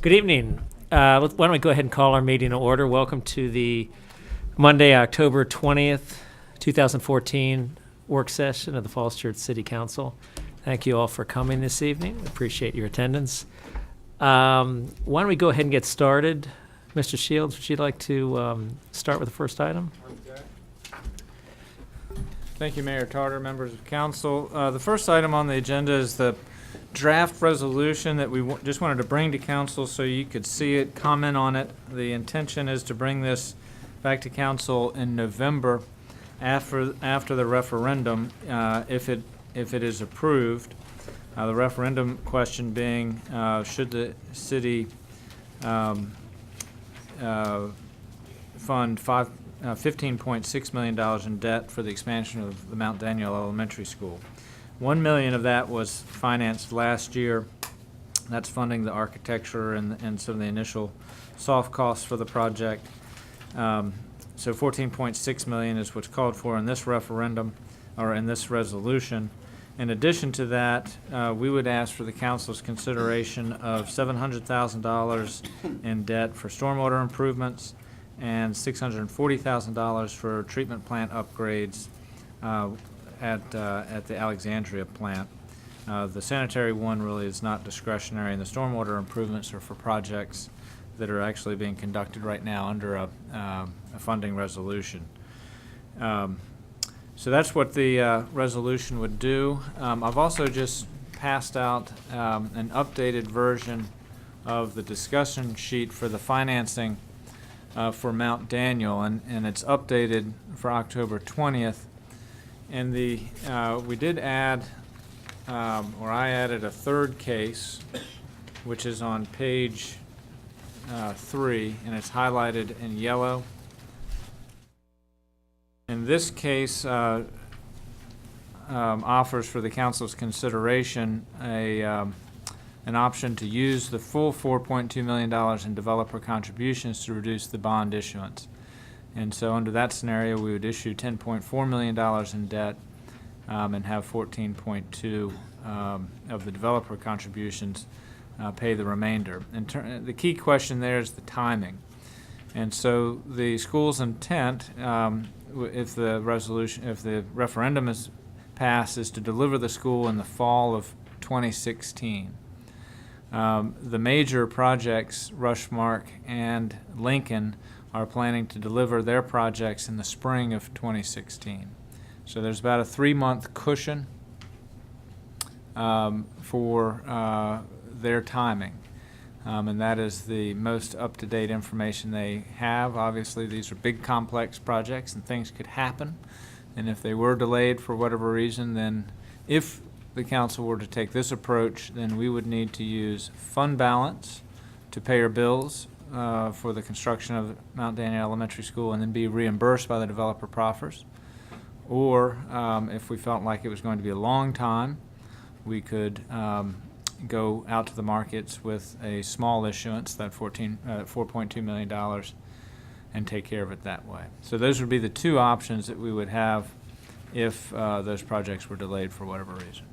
Good evening. Why don't we go ahead and call our meeting to order. Welcome to the Monday, October 20th, 2014 work session of the Falls Church City Council. Thank you all for coming this evening. Appreciate your attendance. Why don't we go ahead and get started? Mr. Shields, would you like to start with the first item? Thank you, Mayor Tarter, members of council. The first item on the agenda is the draft resolution that we just wanted to bring to council so you could see it, comment on it. The intention is to bring this back to council in November after the referendum, if it is approved. The referendum question being, should the city fund $15.6 million in debt for the expansion of the Mount Daniel Elementary School. $1 million of that was financed last year. That's funding the architecture and some of the initial soft costs for the project. So $14.6 million is what's called for in this referendum, or in this resolution. In addition to that, we would ask for the council's consideration of $700,000 in debt for stormwater improvements and $640,000 for treatment plant upgrades at the Alexandria plant. The sanitary one really is not discretionary, and the stormwater improvements are for projects that are actually being conducted right now under a funding resolution. So that's what the resolution would do. I've also just passed out an updated version of the discussion sheet for the financing for Mount Daniel, and it's updated for October 20th. And we did add, or I added a third case, which is on page 3, and it's highlighted in yellow. And this case offers for the council's consideration an option to use the full $4.2 million in developer contributions to reduce the bond issuance. And so under that scenario, we would issue $10.4 million in debt and have 14.2 of the developer contributions pay the remainder. The key question there is the timing. And so the school's intent, if the referendum is passed, is to deliver the school in the fall of 2016. The major projects, Rushmark and Lincoln, are planning to deliver their projects in the spring of 2016. So there's about a 3-month cushion for their timing. And that is the most up-to-date information they have. Obviously, these are big, complex projects, and things could happen. And if they were delayed for whatever reason, then if the council were to take this approach, then we would need to use fund balance to pay our bills for the construction of Mount Daniel Elementary School and then be reimbursed by the developer proffers. Or if we felt like it was going to be a long time, we could go out to the markets with a small issuance, that $4.2 million, and take care of it that way. So those would be the two options that we would have if those projects were delayed for whatever reason.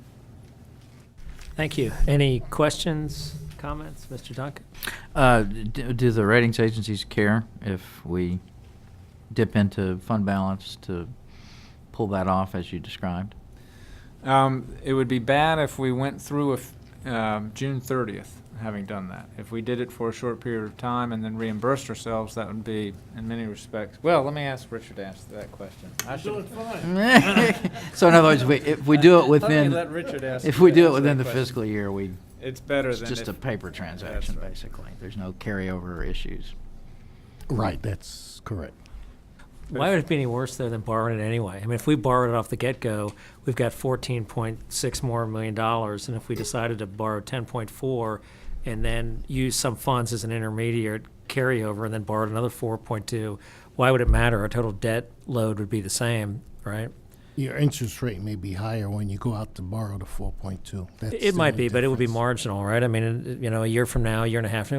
Thank you. Any questions, comments? Mr. Duncan? Do the ratings agencies care if we dip into fund balance to pull that off as you described? It would be bad if we went through June 30th having done that. If we did it for a short period of time and then reimbursed ourselves, that would be, in many respects, well, let me ask Richard to answer that question. Doing fine. So in other words, if we do it within, let Richard ask if we do it answer within that the question. fiscal year, It's better it's than just if, a paper transaction, right. basically. There's no carryover issues. Right, that's correct. Why would it be any worse, though, than borrowing it anyway? I mean, if we borrowed it off the get-go, we've got $14.6 more million, and if we decided to borrow 10.4 and then use some funds as an intermediate carryover and then borrowed another 4.2, why would it matter? Our total debt load would be the same, right? Your interest rate may be higher when you go out to borrow the 4.2. That's It the might only be, but it would be difference. marginal, right? I mean, a year from now, a year and a half,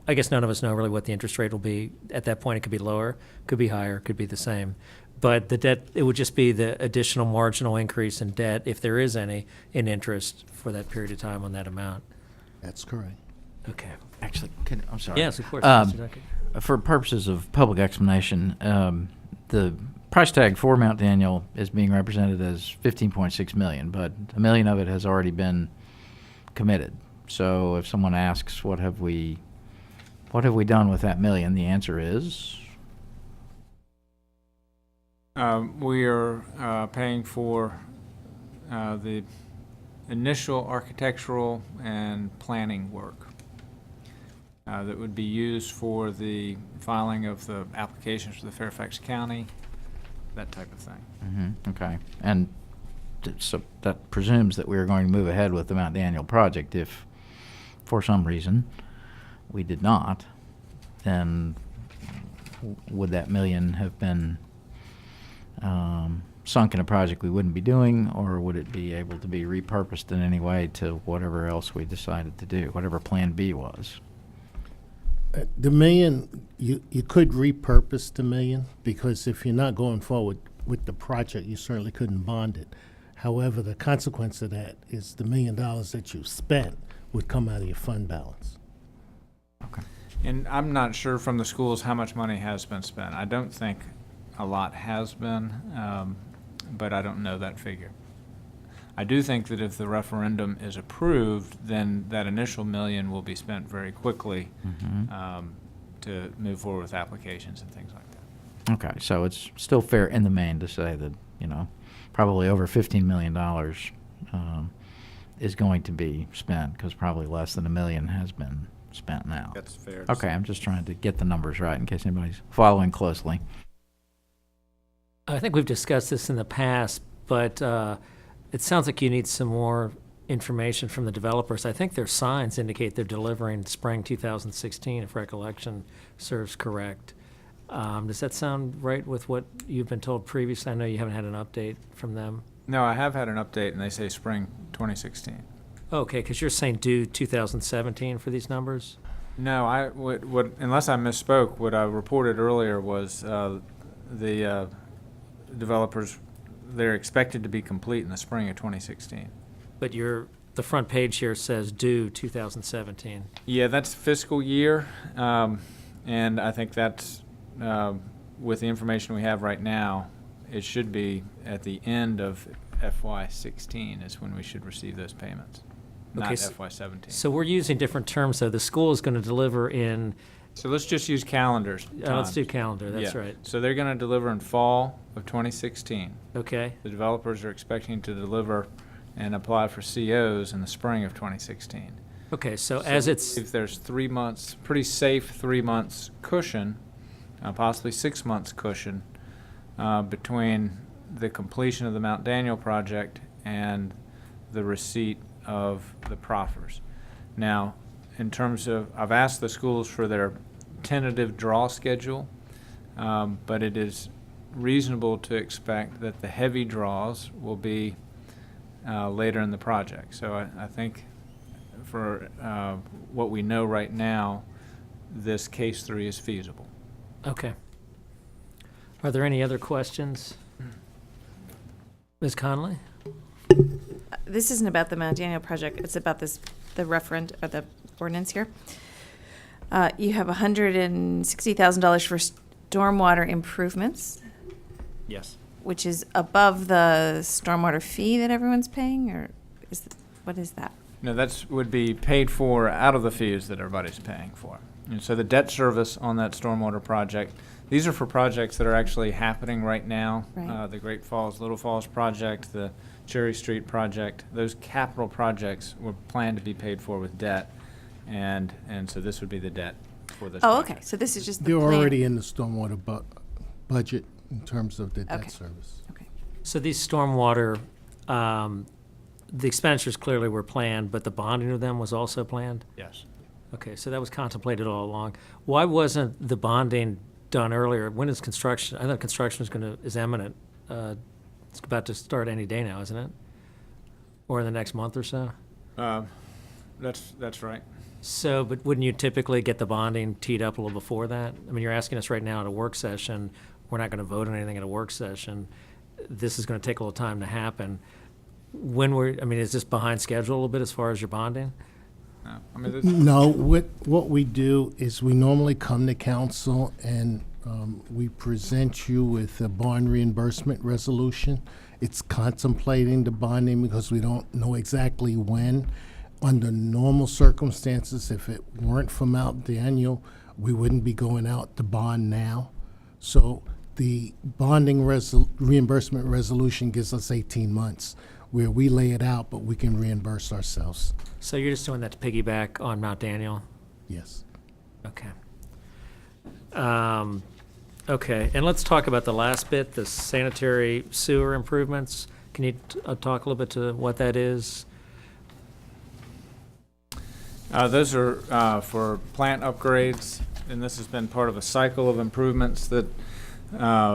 I guess none of us know really what the interest rate will be. At that point, it could be lower, could be higher, could be the same. But the debt, it would just be the additional marginal increase in debt, if there is any, in interest for that period of time on that amount. That's correct. Okay. Actually, I'm sorry. Yes, of course. Um, Mr. Duckett. For purposes of public explanation, the price tag for Mount Daniel is being represented as 15.6 million, but $1 million of it has already been committed. So if someone asks, what have we done with that $1 million? The answer is, We are paying for the initial architectural and planning work that would be used for the filing of the applications for the Fairfax County, that type of thing. okay. And so that presumes that we are going to move ahead with the Mount Daniel project. If for some reason we did not, then would that $1 million have been sunk in a project we wouldn't be doing, or would it be able to be repurposed in any way to whatever else we decided to do, whatever Plan B was? The $1 million, you could repurpose the $1 million, because if you're not going forward with the project, you certainly couldn't bond it. However, the consequence of that is the $1 million that you spent would come out of your fund balance. Okay. And I'm not sure from the schools how much money has been spent. I don't think a lot has been, but I don't know that figure. I do think that if the referendum is approved, then that initial $1 million will be spent very quickly to move forward with applications and things like that. Okay, so it's still fair in the main to say that, probably over $15 million is going to be spent, because probably less than $1 million has been spent now. That's fair. to Okay, say. I'm just trying to get the numbers right in case anybody's following closely. I think we've discussed this in the past, but it sounds like you need some more information from the developers. I think their signs indicate they're delivering spring 2016, if recollection serves correct. Does that sound right with what you've been told previously? I know you haven't had an update from them. No, I have had an update, and they say spring 2016. Okay, because you're saying due 2017 for these numbers? No, unless I misspoke, what I reported earlier was the developers, they're expected to be complete in the spring of 2016. But the front page here says due 2017. Yeah, that's fiscal year, and I think that's, with the information we have right now, it should be at the end of FY16 is when we should receive those payments, not Okay, FY17. So we're using different terms, though. The school is going to deliver in, So let's just use calendars. let's do times. calendar, that's Yeah. right. So they're going to deliver in fall of 2016. Okay, The developers are expecting to deliver and apply for COs in the spring of 2016. okay, so as it's, If there's 3 months, pretty safe 3 months cushion, possibly 6 months cushion, between the completion of the Mount Daniel project and the receipt of the proffers. Now, in terms of, I've asked the schools for their tentative draw schedule, but it is reasonable to expect that the heavy draws will be later in the project. So I think for what we know right now, this case 3 is feasible. okay. Are there any other questions? Ms. Conley? This isn't about the Mount Daniel project, it's about the or the ordinance here. You have $160,000 for stormwater improvements, Yes. which is above the stormwater fee that everyone's paying, or what is that? No, that's would be paid for out of the fees that everybody's paying for. And so the debt service on that stormwater project, these are for projects that are actually happening right now. Right. The Great Falls, Little Falls project, the Cherry Street project, those capital projects were planned to be paid for with debt. And so this would be the debt for this Oh, project. okay, so this is just the They're plan. already in the stormwater budget in terms of the debt Okay. service. Okay. So these stormwater, the expenditures clearly were planned, but the bonding of them was also planned? Yes. Okay, so that was contemplated all along. Why wasn't the bonding done earlier? When is construction? I thought construction is imminent. It's about to start any day now, isn't it? Or in the next month or so? That's right. So, but wouldn't you typically get the bonding teed up a little before that? I mean, you're asking us right now at a work session, we're not gonna vote on anything at a work session. This is gonna take a little time to happen. Is this behind schedule a little bit as far as your bonding? No, I mean, this, No, what we do is we normally come to council and we present you with a bond reimbursement resolution. It's contemplating the bonding because we don't know exactly when. Under normal circumstances, if it weren't for Mount Daniel, we wouldn't be going out to bond now. So the bonding reimbursement resolution gives us 18 months where we lay it out, but we can reimburse ourselves. So you're just doing that to piggyback on Mount Daniel? Yes. Okay. Okay, and let's talk about the last bit, the sanitary sewer improvements. Can you talk a little bit to what that is? those are for plant upgrades, and this has been part of a cycle of improvements that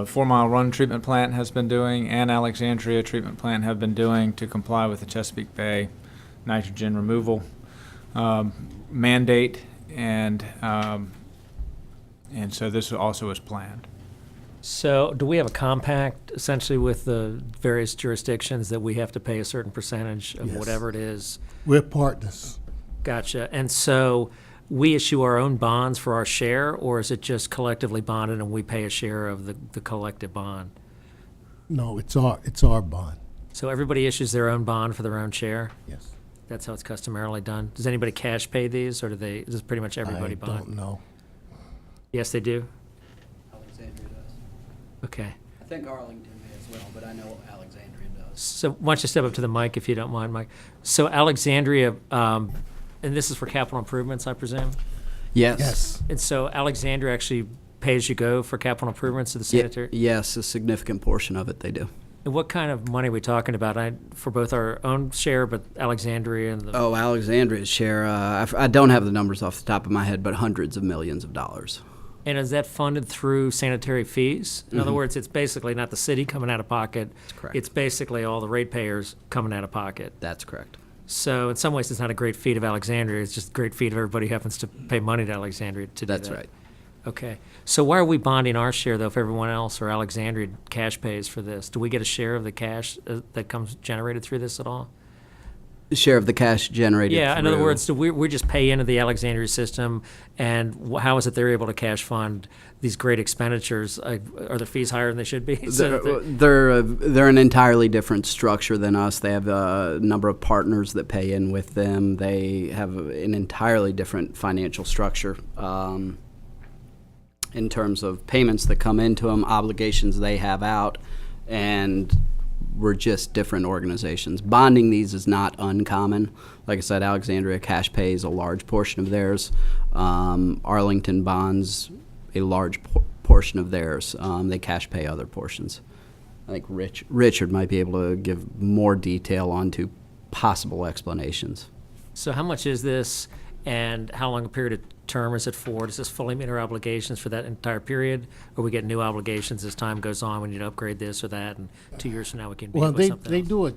4 Mile Run Treatment Plant has been doing and Alexandria Treatment Plant have been doing to comply with the Chesapeake Bay nitrogen removal mandate, and so this also is planned. So do we have a compact essentially with the various jurisdictions that we have to pay a certain percentage of Yes. whatever it is? We're partners. Gotcha. And so we issue our own bonds for our share, or is it just collectively bonded and we pay a share of the collective bond? No, it's our bond. So everybody issues their own bond for their own share? Yes. That's how it's customarily done? Does anybody cash pay these, or is this pretty much everybody I bond? don't know. Yes, they do? Alexandria does. Okay. I think Arlington may as well, but I know Alexandria does. So why don't you step up to the mic if you don't mind, Mike? So Alexandria, and this is for capital improvements, I presume? Yes. And so Alexandria actually pay-as-you-go for capital improvements to the Ye- sanitary? Yes, a significant portion of it they do. And what kind of money are we talking about? For both our own share, but Alexandria and the, Oh, Alexandria's share, I don't have the numbers off the top of my head, but hundreds of millions of dollars. and is that funded through sanitary fees? In other words, it's basically not the city coming out of pocket. That's correct. It's basically all the ratepayers coming out of pocket. That's correct. So in some ways, it's not a great feat of Alexandria. It's just a great feat of everybody who happens to pay money to Alexandria to do that. That's right. Okay. So why are we bonding our share, though, if everyone else or Alexandria cash pays for this? Do we get a share of the cash that comes generated through this at all? Share of the cash generated Yeah, in other through- words, do we just pay into the Alexandria system, and how is it they're able to cash fund these great expenditures? Are the fees higher than they should be? So that They're an entirely different structure than us. They have a number of partners that pay in with them. They have an entirely different financial structure in terms of payments that come into them, obligations they have out, and we're just different organizations. Bonding these is not uncommon. Like I said, Alexandria cash pays a large portion of theirs. Arlington bonds a large portion of theirs. They cash pay other portions. I think Richard might be able to give more detail onto possible explanations. So how much is this, and how long a period of term is it for? Does this fully meet our obligations for that entire period, or we get new obligations as time goes on? We need to upgrade this or that, and 2 years from now we can be Well, with they something else? do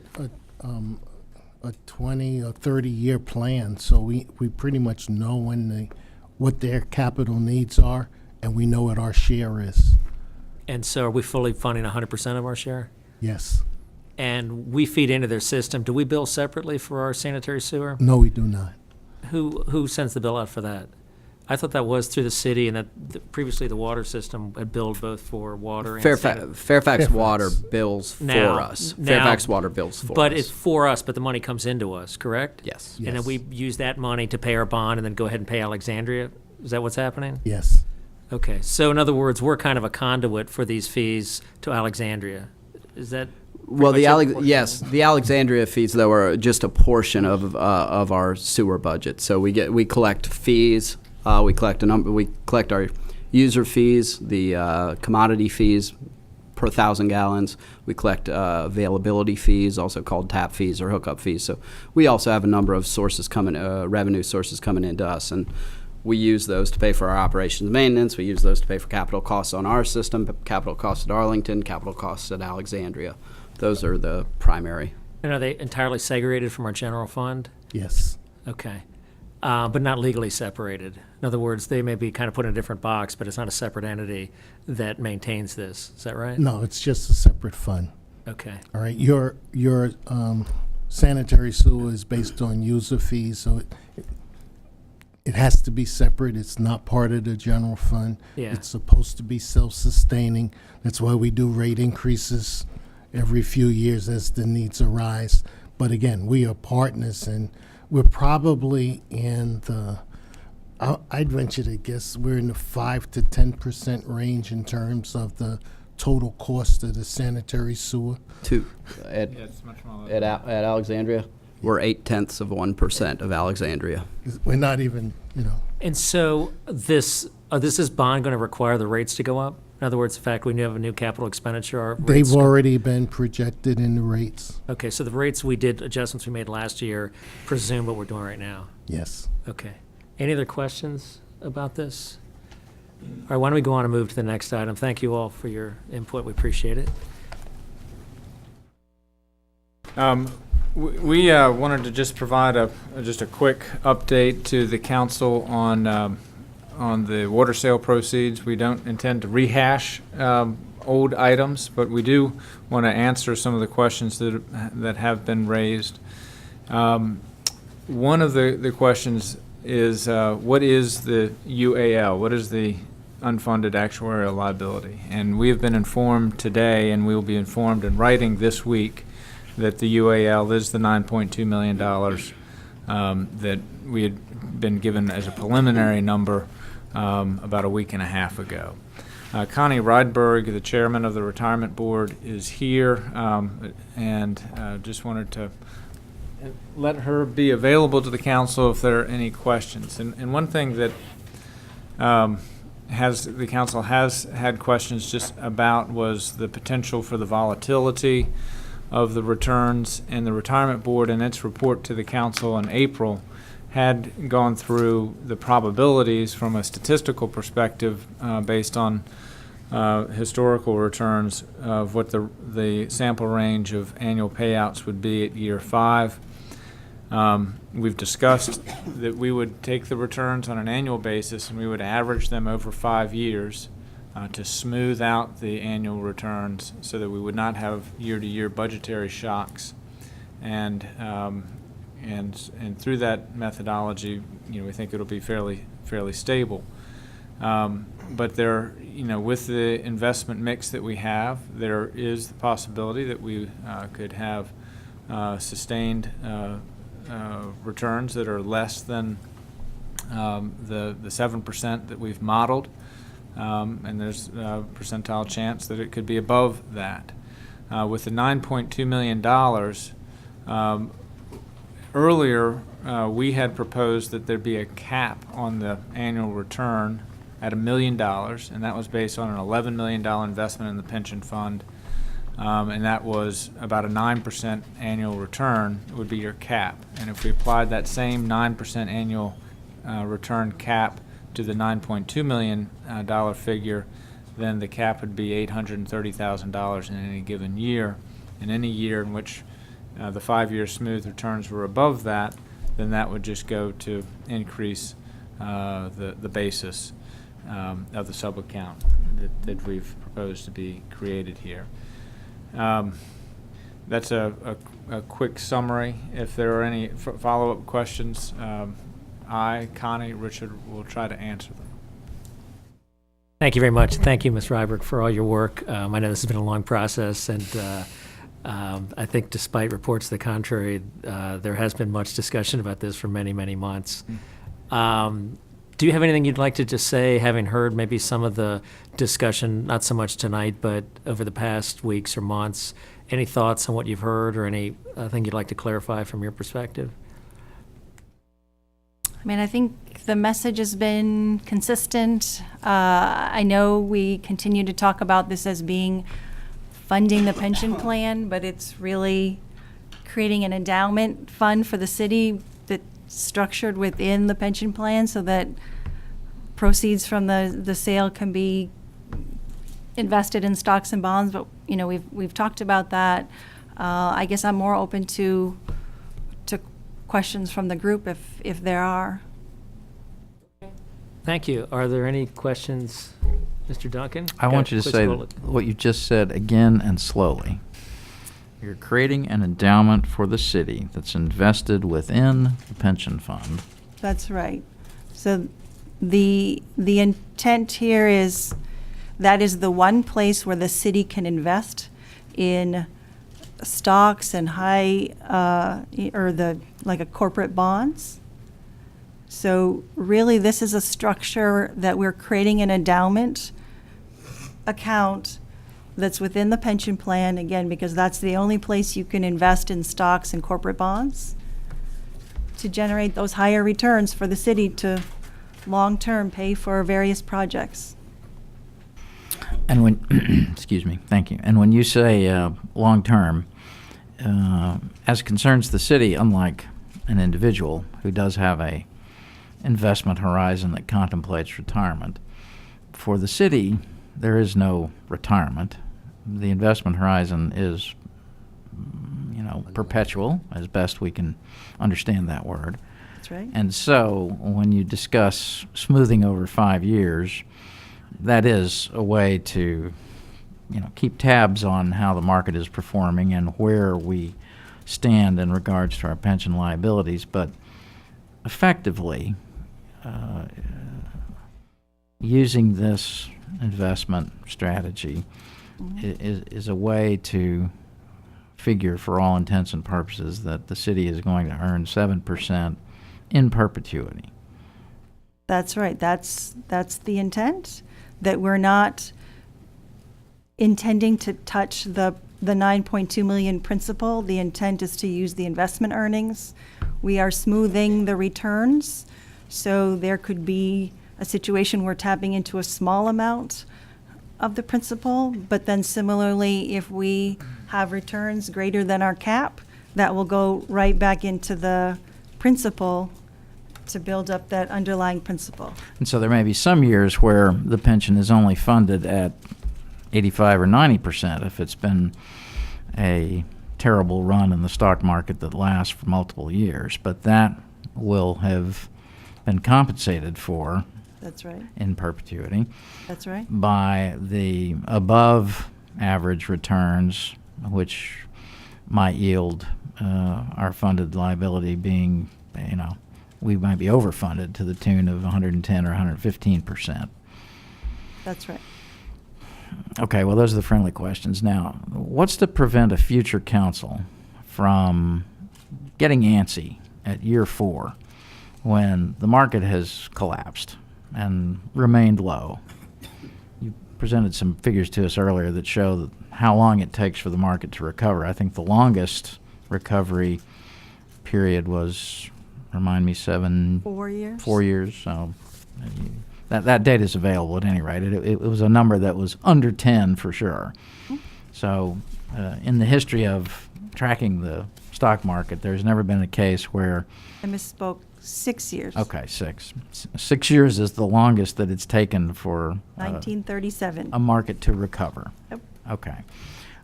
a 20 or 30-year plan, so we pretty much know what their capital needs are, and we know what our share is. And so are we fully funding 100% of our share? Yes. And we feed into their system. Do we bill separately for our sanitary sewer? No, we do not. Who sends the bill out for that? I thought that was through the city, and that previously the water system had billed both for water and sanitary. Fairfax Water bills for Now- us. now- Fairfax Water bills for But us. it's for us, but the money comes into us, correct? Yes. And then Yes. we use that money to pay our bond and then go ahead and pay Alexandria? Is that what's happening? Yes. Okay, so in other words, we're kind of a conduit for these fees to Alexandria. Is that? Well, pretty much it? yes, the Alexandria fees though are just a portion of our sewer budget. So we collect fees. We collect our user fees, the commodity fees per 1,000 gallons. We collect availability fees, also called tap fees or hookup fees. So we also have a number of revenue sources coming into us, and we use those to pay for our operations and maintenance. We use those to pay for capital costs on our system, capital costs at Arlington, capital costs at Alexandria. Those are the primary. And are they entirely segregated from our general fund? Yes. Okay. But not legally separated. In other words, they may be kind of put in a different box, but it's not a separate entity that maintains this. Is that right? No, it's just a separate fund. Okay. All right. Your sanitary sewer is based on user fees, so it has to be separate. It's not part of the general fund. Yeah. It's supposed to be self-sustaining. That's why we do rate increases every few years as the needs arise. But again, we are partners, and we're probably in the, I'd venture to guess we're in the 5 to 10% range in terms of the total cost of the sanitary sewer. At Yeah, it's much more. at Alexandria, we're 0.8% of Alexandria. We're not even, And so this is bond going to require the rates to go up? In other words, the fact we have a new capital expenditure, our rates they've already been projected in the rates. Okay, so the rates we did, adjustments we made last year, presume what we're doing right now. Yes. Okay. Any other questions about this? All right, why don't we go on and move to the next item? Thank you all for your input. We appreciate it. We wanted to just provide just a quick update to the council on the water sale proceeds. We don't intend to rehash old items, but we do want to answer some of the questions that have been raised. One of the questions is, what is the UAL? What is the unfunded actuarial liability? And we have been informed today, and we will be informed in writing this week, that the UAL is the $9.2 million that we had been given as a preliminary number about a week and a half ago. Connie Rydberg, the chairman of the retirement board, is here, and just wanted to let her be available to the council if there are any questions. And one thing that the council has had questions just about was the potential for the volatility of the returns, and the retirement board in its report to the council in April had gone through the probabilities from a statistical perspective based on historical returns of what the sample range of annual payouts would be at year 5. We've discussed that we would take the returns on an annual basis and we would average them over 5 years to smooth out the annual returns so that we would not have year-to-year budgetary shocks. And through that methodology, we think it'll be fairly stable. But there, with the investment mix that we have, there is the possibility that we could have sustained returns that are less than the 7% that we've modeled. And there's a percentile chance that it could be above that. With the $9.2 million, earlier we had proposed that there be a cap on the annual return at $1 million, and that was based on an $11 million investment in the pension fund, and that was about a 9% annual return would be your cap. And if we applied that same 9% annual return cap to the $9.2 million figure, then the cap would be $830,000 in any given year. In any year in which the 5-year smooth returns were above that, then that would just go to increase the basis of the sub-account that we've proposed to be created here. That's a quick summary. If there are any follow-up questions, Connie, Richard will try to answer them. Thank you very much. Thank you, Ms. Ryberg, for all your work. I know this has been a long process, and I think despite reports to the contrary, there has been much discussion about this for many, many months. Do you have anything you'd like to just say, having heard maybe some of the discussion, not so much tonight, but over the past weeks or months? Any thoughts on what you've heard, or anything you'd like to clarify from your perspective? I mean, I think the message has been consistent. I know we continue to talk about this as being funding the pension plan, but it's really creating an endowment fund for the city that's structured within the pension plan so that proceeds from the sale can be invested in stocks and bonds. But, we've talked about that. I guess I'm more open to questions from the group if there are. Thank you. Are there any questions, Mr. Duncan? I want you to Quick say scroll it. what you just said again and slowly. You're creating an endowment for the city that's invested within the pension fund. That's right. So the intent here is that is the one place where the city can invest in stocks and like a corporate bonds. So really, this is a structure that we're creating an endowment account that's within the pension plan, again, because that's the only place you can invest in stocks and corporate bonds to generate those higher returns for the city to long-term pay for various projects. And when, excuse me, thank you. And when you say long-term, as concerns the city, unlike an individual who does have a investment horizon that contemplates retirement, for the city, there is no retirement. The investment horizon is, perpetual, as best we can understand that word. That's right. And so when you discuss smoothing over 5 years, that is a way to, keep tabs on how the market is performing and where we stand in regards to our pension liabilities. But effectively, using this investment strategy is a way to figure, for all intents and purposes, that the city is going to earn 7% in perpetuity. That's right. That's the intent, that we're not intending to touch the 9.2 million principal. The intent is to use the investment earnings. We are smoothing the returns, so there could be a situation where tapping into a small amount of the principal, but then similarly, if we have returns greater than our cap, that will go right back into the principal to build up that underlying principal. And so there may be some years where the pension is only funded at 85 or 90% if it's been a terrible run in the stock market that lasts for multiple years. But that will have been compensated for That's right. in perpetuity That's right. by the above average returns, which might yield our funded liability being, we might be overfunded to the tune of 110 or 115%. That's right. Okay, well, those are the friendly questions. Now, what's to prevent a future council from getting antsy at year 4 when the market has collapsed and remained low? You presented some figures to us earlier that show that how long it takes for the market to recover. I think the longest recovery period was, remind me, 4 years. 4 years. So that data is available at any rate. It was a number that was under 10 for sure. So in the history of tracking the stock market, there's never been a case where... I misspoke. 6 years. Okay, 6. 6 years is the longest that it's taken for 1937. a market to recover. Yep. Okay.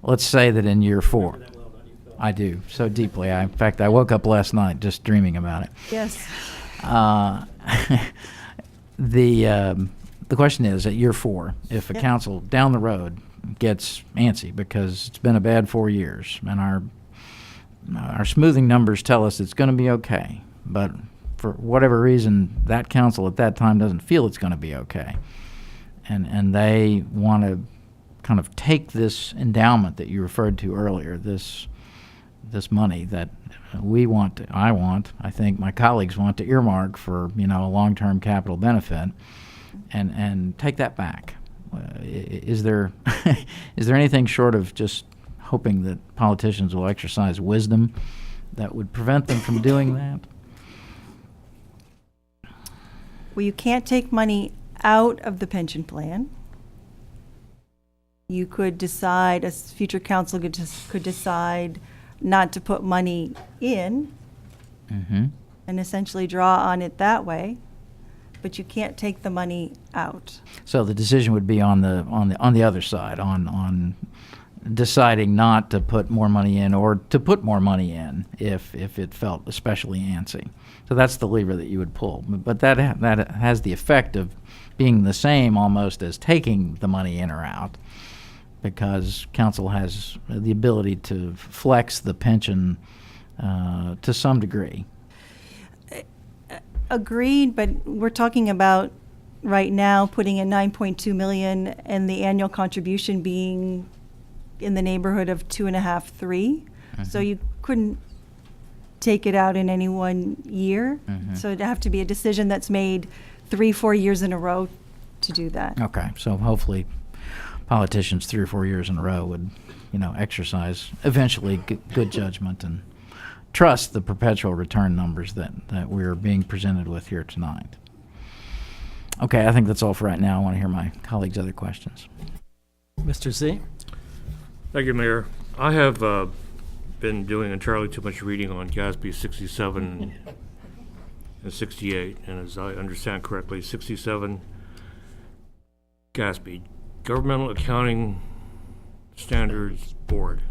Let's say that in year 4. I do, so deeply. In fact, I woke up last night just dreaming about it. Yes. The question is, at year 4, if a Yep. council down the road gets antsy because it's been a bad 4 years and our smoothing numbers tell us it's going to be okay, but for whatever reason that council at that time doesn't feel it's going to be okay, and they want to kind of take this endowment that you referred to earlier, this money that I think my colleagues want to earmark for, a long-term capital benefit, and take that back. Is there anything short of just hoping that politicians will exercise wisdom that would prevent them from doing that? Well, you can't take money out of the pension plan. You could decide, a future council could decide not to put money in Mm-hmm. and essentially draw on it that way, but you can't take the money out. So the decision would be on the other side, on deciding not to put more money in or to put more money in if it felt especially antsy. So that's the lever that you would pull. But that has the effect of being the same almost as taking the money in or out, because council has the ability to flex the pension to some degree. Agreed, but we're talking about right now putting in 9.2 million and the annual contribution being in the neighborhood of 2.5, 3. So you couldn't take it out in any one year. So it'd have to be a decision that's made 3-4 years in a row to do that. Okay, so hopefully politicians 3 or 4 years in a row would, exercise eventually good judgment and trust the perpetual return numbers that we're being presented with here tonight. Okay, I think that's all for right now. I want to hear my colleagues' other questions. Mr. Z? Thank you, Mayor. I have been doing entirely too much reading on GASB 67 and 68, and as I understand correctly, 67 GASB, Governmental Accounting Standards Board.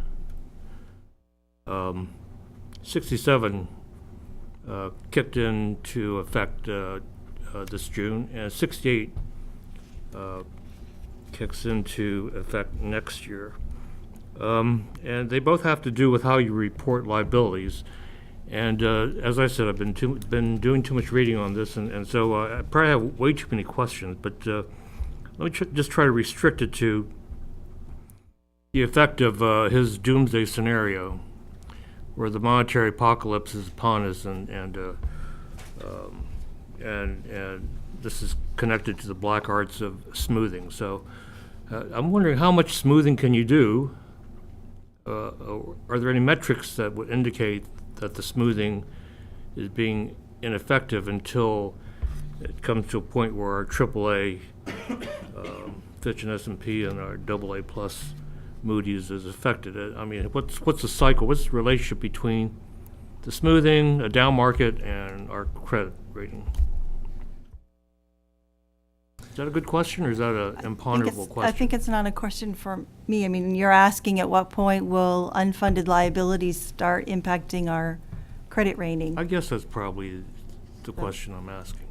67 kicked into effect this June, and 68 kicks into effect next year. And they both have to do with how you report liabilities. And as I said, I've been doing too much reading on this, and so I probably have way too many questions. But let me just try to restrict it to the effect of his doomsday scenario, where the monetary apocalypse is upon us, and this is connected to the black arts of smoothing. So I'm wondering, how much smoothing can you do? Are there any metrics that would indicate that the smoothing is being ineffective until it comes to a point where our AAA, Fitch and S&P, and our AA plus Moody's is affected? I mean, what's the cycle? What's the relationship between the smoothing, a down market, and our credit rating? Is that a good question, or is that an imponderable question? I think it's not a question for me. I mean, you're asking at what point will unfunded liabilities start impacting our credit rating? I guess that's probably the question I'm asking.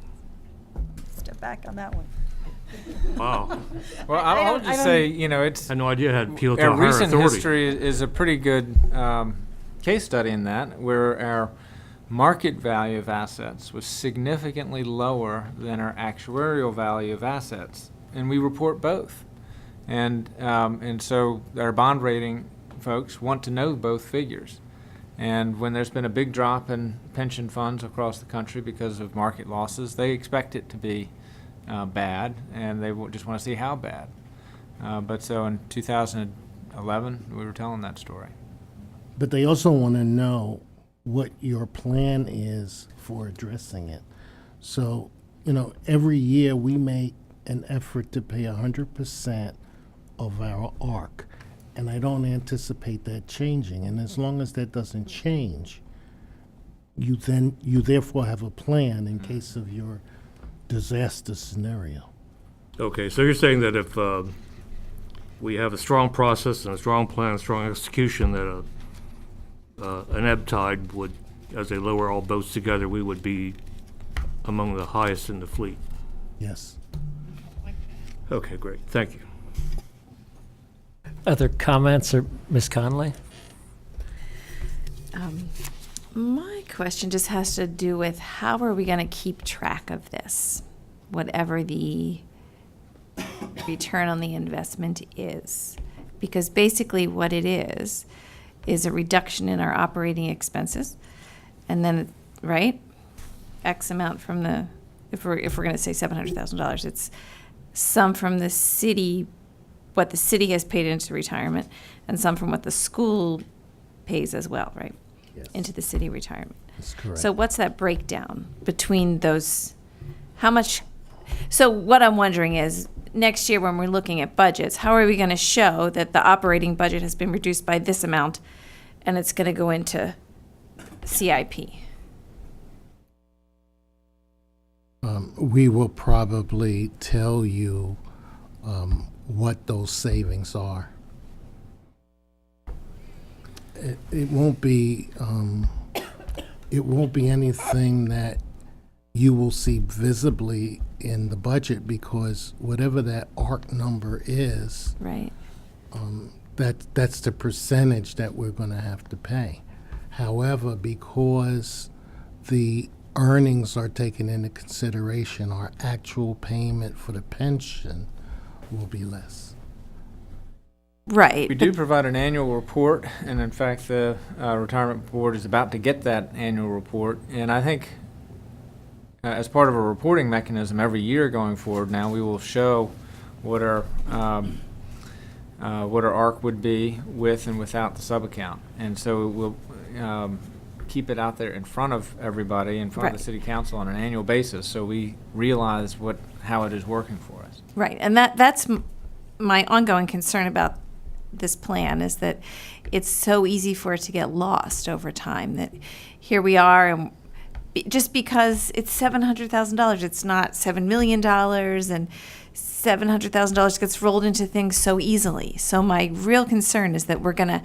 Step back on that one. Wow. Well, I'll just say, it's I had no idea it had appeal to a our higher recent authority. history is a pretty good case study in that, where our market value of assets was significantly lower than our actuarial value of assets, and we report both. And so our bond rating folks want to know both figures. And when there's been a big drop in pension funds across the country because of market losses, they expect it to be bad, and they just want to see how bad. But so in 2011, we were telling that story. But they also want to know what your plan is for addressing it. So, every year we make an effort to pay 100% of our ARC, and I don't anticipate that changing. And as long as that doesn't change, you therefore have a plan in case of your disaster scenario. Okay, so you're saying that if we have a strong process and a strong plan, strong execution, that an ebb tide would, as they lower all boats together, we would be among the highest in the fleet. Yes. Okay, great. Thank you. Other comments, or Ms. Conley? My question just has to do with how are we going to keep track of this, whatever the return on the investment is? Because basically what it is a reduction in our operating expenses, and then, right, X amount from the, if we're going to say $700,000, it's some from the city, what the city has paid into retirement, and some from what the school pays as well, right? Yes. Into the city retirement. That's correct. So what's that breakdown between those? How much? So what I'm wondering is, next year when we're looking at budgets, how are we going to show that the operating budget has been reduced by this amount and it's going to go into CIP? We will probably tell you what those savings are. It won't be anything that you will see visibly in the budget, because whatever that ARC number is, Right. that's the percentage that we're going to have to pay. However, because the earnings are taken into consideration, our actual payment for the pension will be less. Right. We do provide an annual report, and in fact, the retirement board is about to get that annual report. And I think as part of a reporting mechanism every year going forward now, we will show what our ARC would be with and without the sub-account. And so we'll keep it out there in front of everybody, in front of the city council on an annual basis, so we realize how it is working for us. Right, and that's my ongoing concern about this plan, is that it's so easy for it to get lost over time, that here we are, and just because it's $700,000, it's not $7 million, and $700,000 gets rolled into things so easily. So my real concern is that we're going to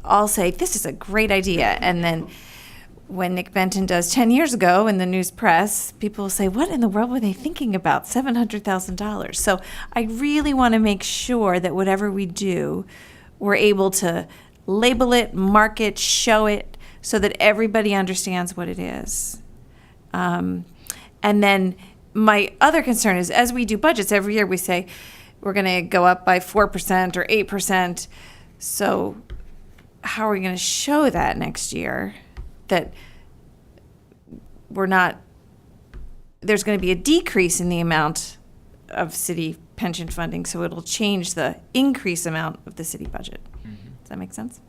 all say, this is a great idea, and then when Nick Benton does 10 years ago in the news press, people will say, what in the world were they thinking about, $700,000? So I really want to make sure that whatever we do, we're able to label it, mark it, show it, so that everybody understands what it is. And then my other concern is, as we do budgets every year, we say we're going to go up by 4% or 8%. So how are we going to show that next year that there's going to be a decrease in the amount of city pension funding, so it'll change the increase amount of the city budget. Does that make sense?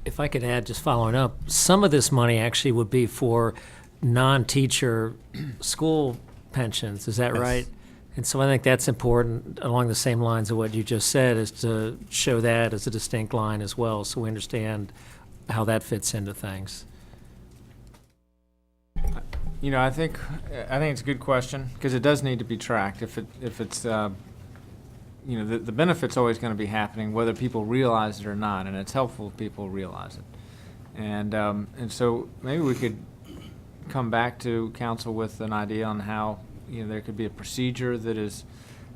If I could add, just following up, some of this money actually would be for non-teacher school pensions, is that right? And so I think that's important, along the same lines of what you just said, is to show that as a distinct line as well, so we understand how that fits into things. You know, I think it's a good question, because it does need to be tracked. If it's the benefit's always going to be happening, whether people realize it or not, and it's helpful if people realize it. And so maybe we could come back to council with an idea on how there could be a procedure that is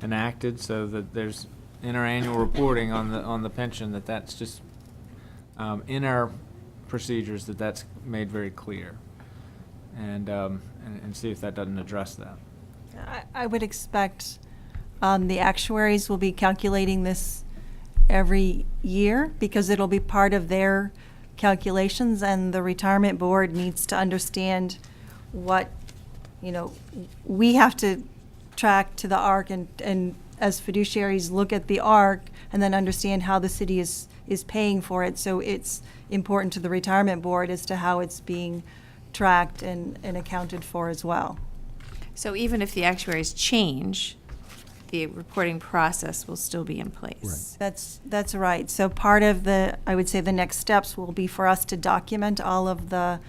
enacted, so that there's in our annual reporting on the pension that's just in our procedures that's made very clear, and see if that doesn't address that. I would expect the actuaries will be calculating this every year, because it'll be part of their calculations, and the retirement board needs to understand what we have to track to the ARC, and as fiduciaries look at the ARC and then understand how the city is paying for it. So it's important to the retirement board as to how it's being tracked and accounted for as well. So even if the actuaries change, the reporting process will still be in place. That's right. So part of I would say the next steps will be for us to document all of the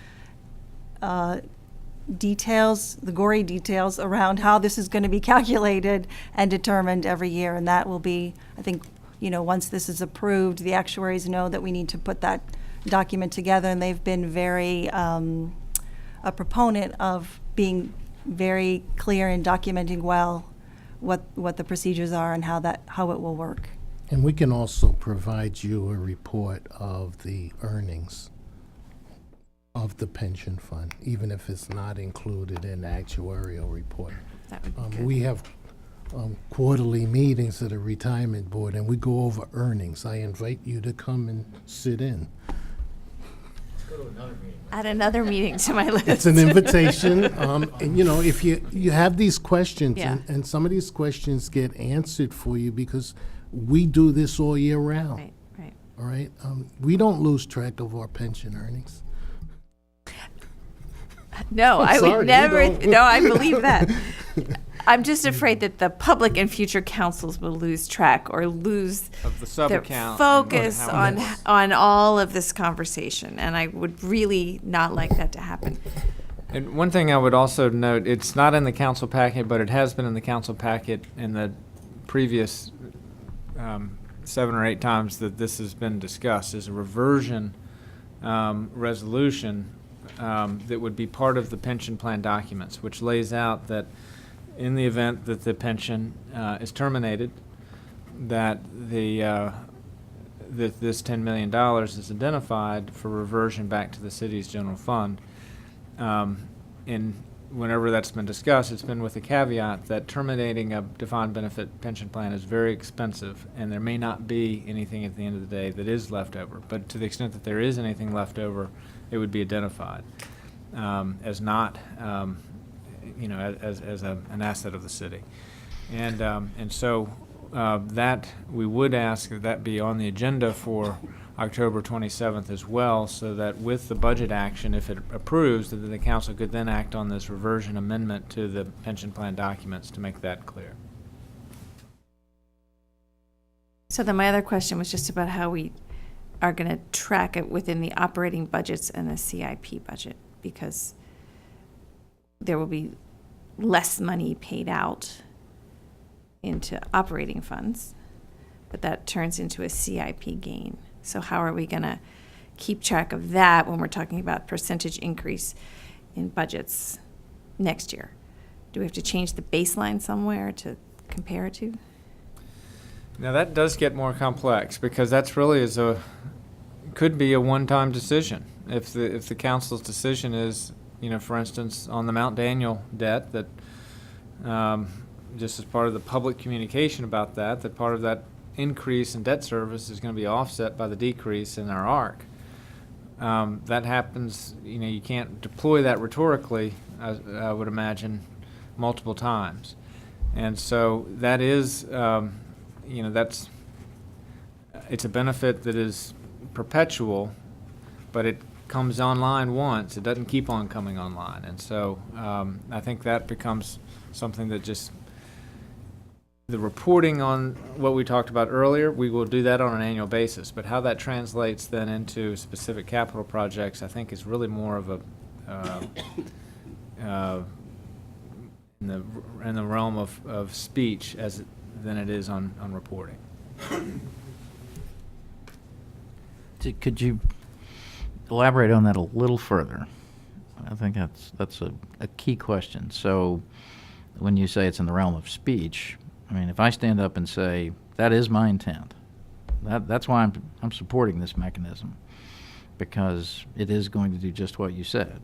details, the gory details around how this is going to be calculated and determined every year. And that will be, I think, once this is approved, the actuaries know that we need to put that document together, and they've been very a proponent of being very clear in documenting well what the procedures are and how it will work. And we can also provide you a report of the earnings of the pension fund, even if it's not included in the actuarial report. That would be good. We have quarterly meetings of the retirement board, and we go over earnings. I invite you to come and sit in. Add another meeting to my list. It's an invitation, and if you have these questions, Yeah. and some of these questions get answered for you because we do this all year round. Right. All right, we don't lose track of our pension earnings. No, I sorry, would you never. don't. No, I believe that. I'm just afraid that the public and future councils will lose track or lose Of the their sub-account. focus and how it is. on all of this conversation, and I would really not like that to happen. And one thing I would also note, it's not in the council packet, but it has been in the council packet in the previous 7 or 8 times that this has been discussed, is a reversion resolution that would be part of the pension plan documents, which lays out that in the event that the pension is terminated, that the that this $10 million is identified for reversion back to the city's general fund. And whenever that's been discussed, it's been with the caveat that terminating a defined benefit pension plan is very expensive, and there may not be anything at the end of the day that is left over. But to the extent that there is anything left over, it would be identified as not, as an asset of the city. And so that we would ask that that be on the agenda for October 27th as well, so that with the budget action, if it approves, that the council could then act on this reversion amendment to the pension plan documents to make that clear. So then my other question was just about how we are going to track it within the operating budgets and the CIP budget, because there will be less money paid out into operating funds, but that turns into a CIP gain. So how are we going to keep track of that when we're talking about percentage increase in budgets next year? Do we have to change the baseline somewhere to compare it to? Now that does get more complex, because that's really could be a one-time decision. If the council's decision is, for instance, on the Mount Daniel debt, that just as part of the public communication about that part of that increase in debt service is going to be offset by the decrease in our ARC. That happens, you can't deploy that rhetorically, I would imagine, multiple times. And so that is, it's a benefit that is perpetual, but it comes online once. It doesn't keep on coming online. And so I think that becomes something that just, the reporting on what we talked about earlier, we will do that on an annual basis. But how that translates then into specific capital projects, I think, is really more of a in the realm of speech than it is on reporting. Could you elaborate on that a little further? I think that's a key question. So when you say it's in the realm of speech, I mean, if I stand up and say, that is my intent, that's why I'm supporting this mechanism, because it is going to do just what you said.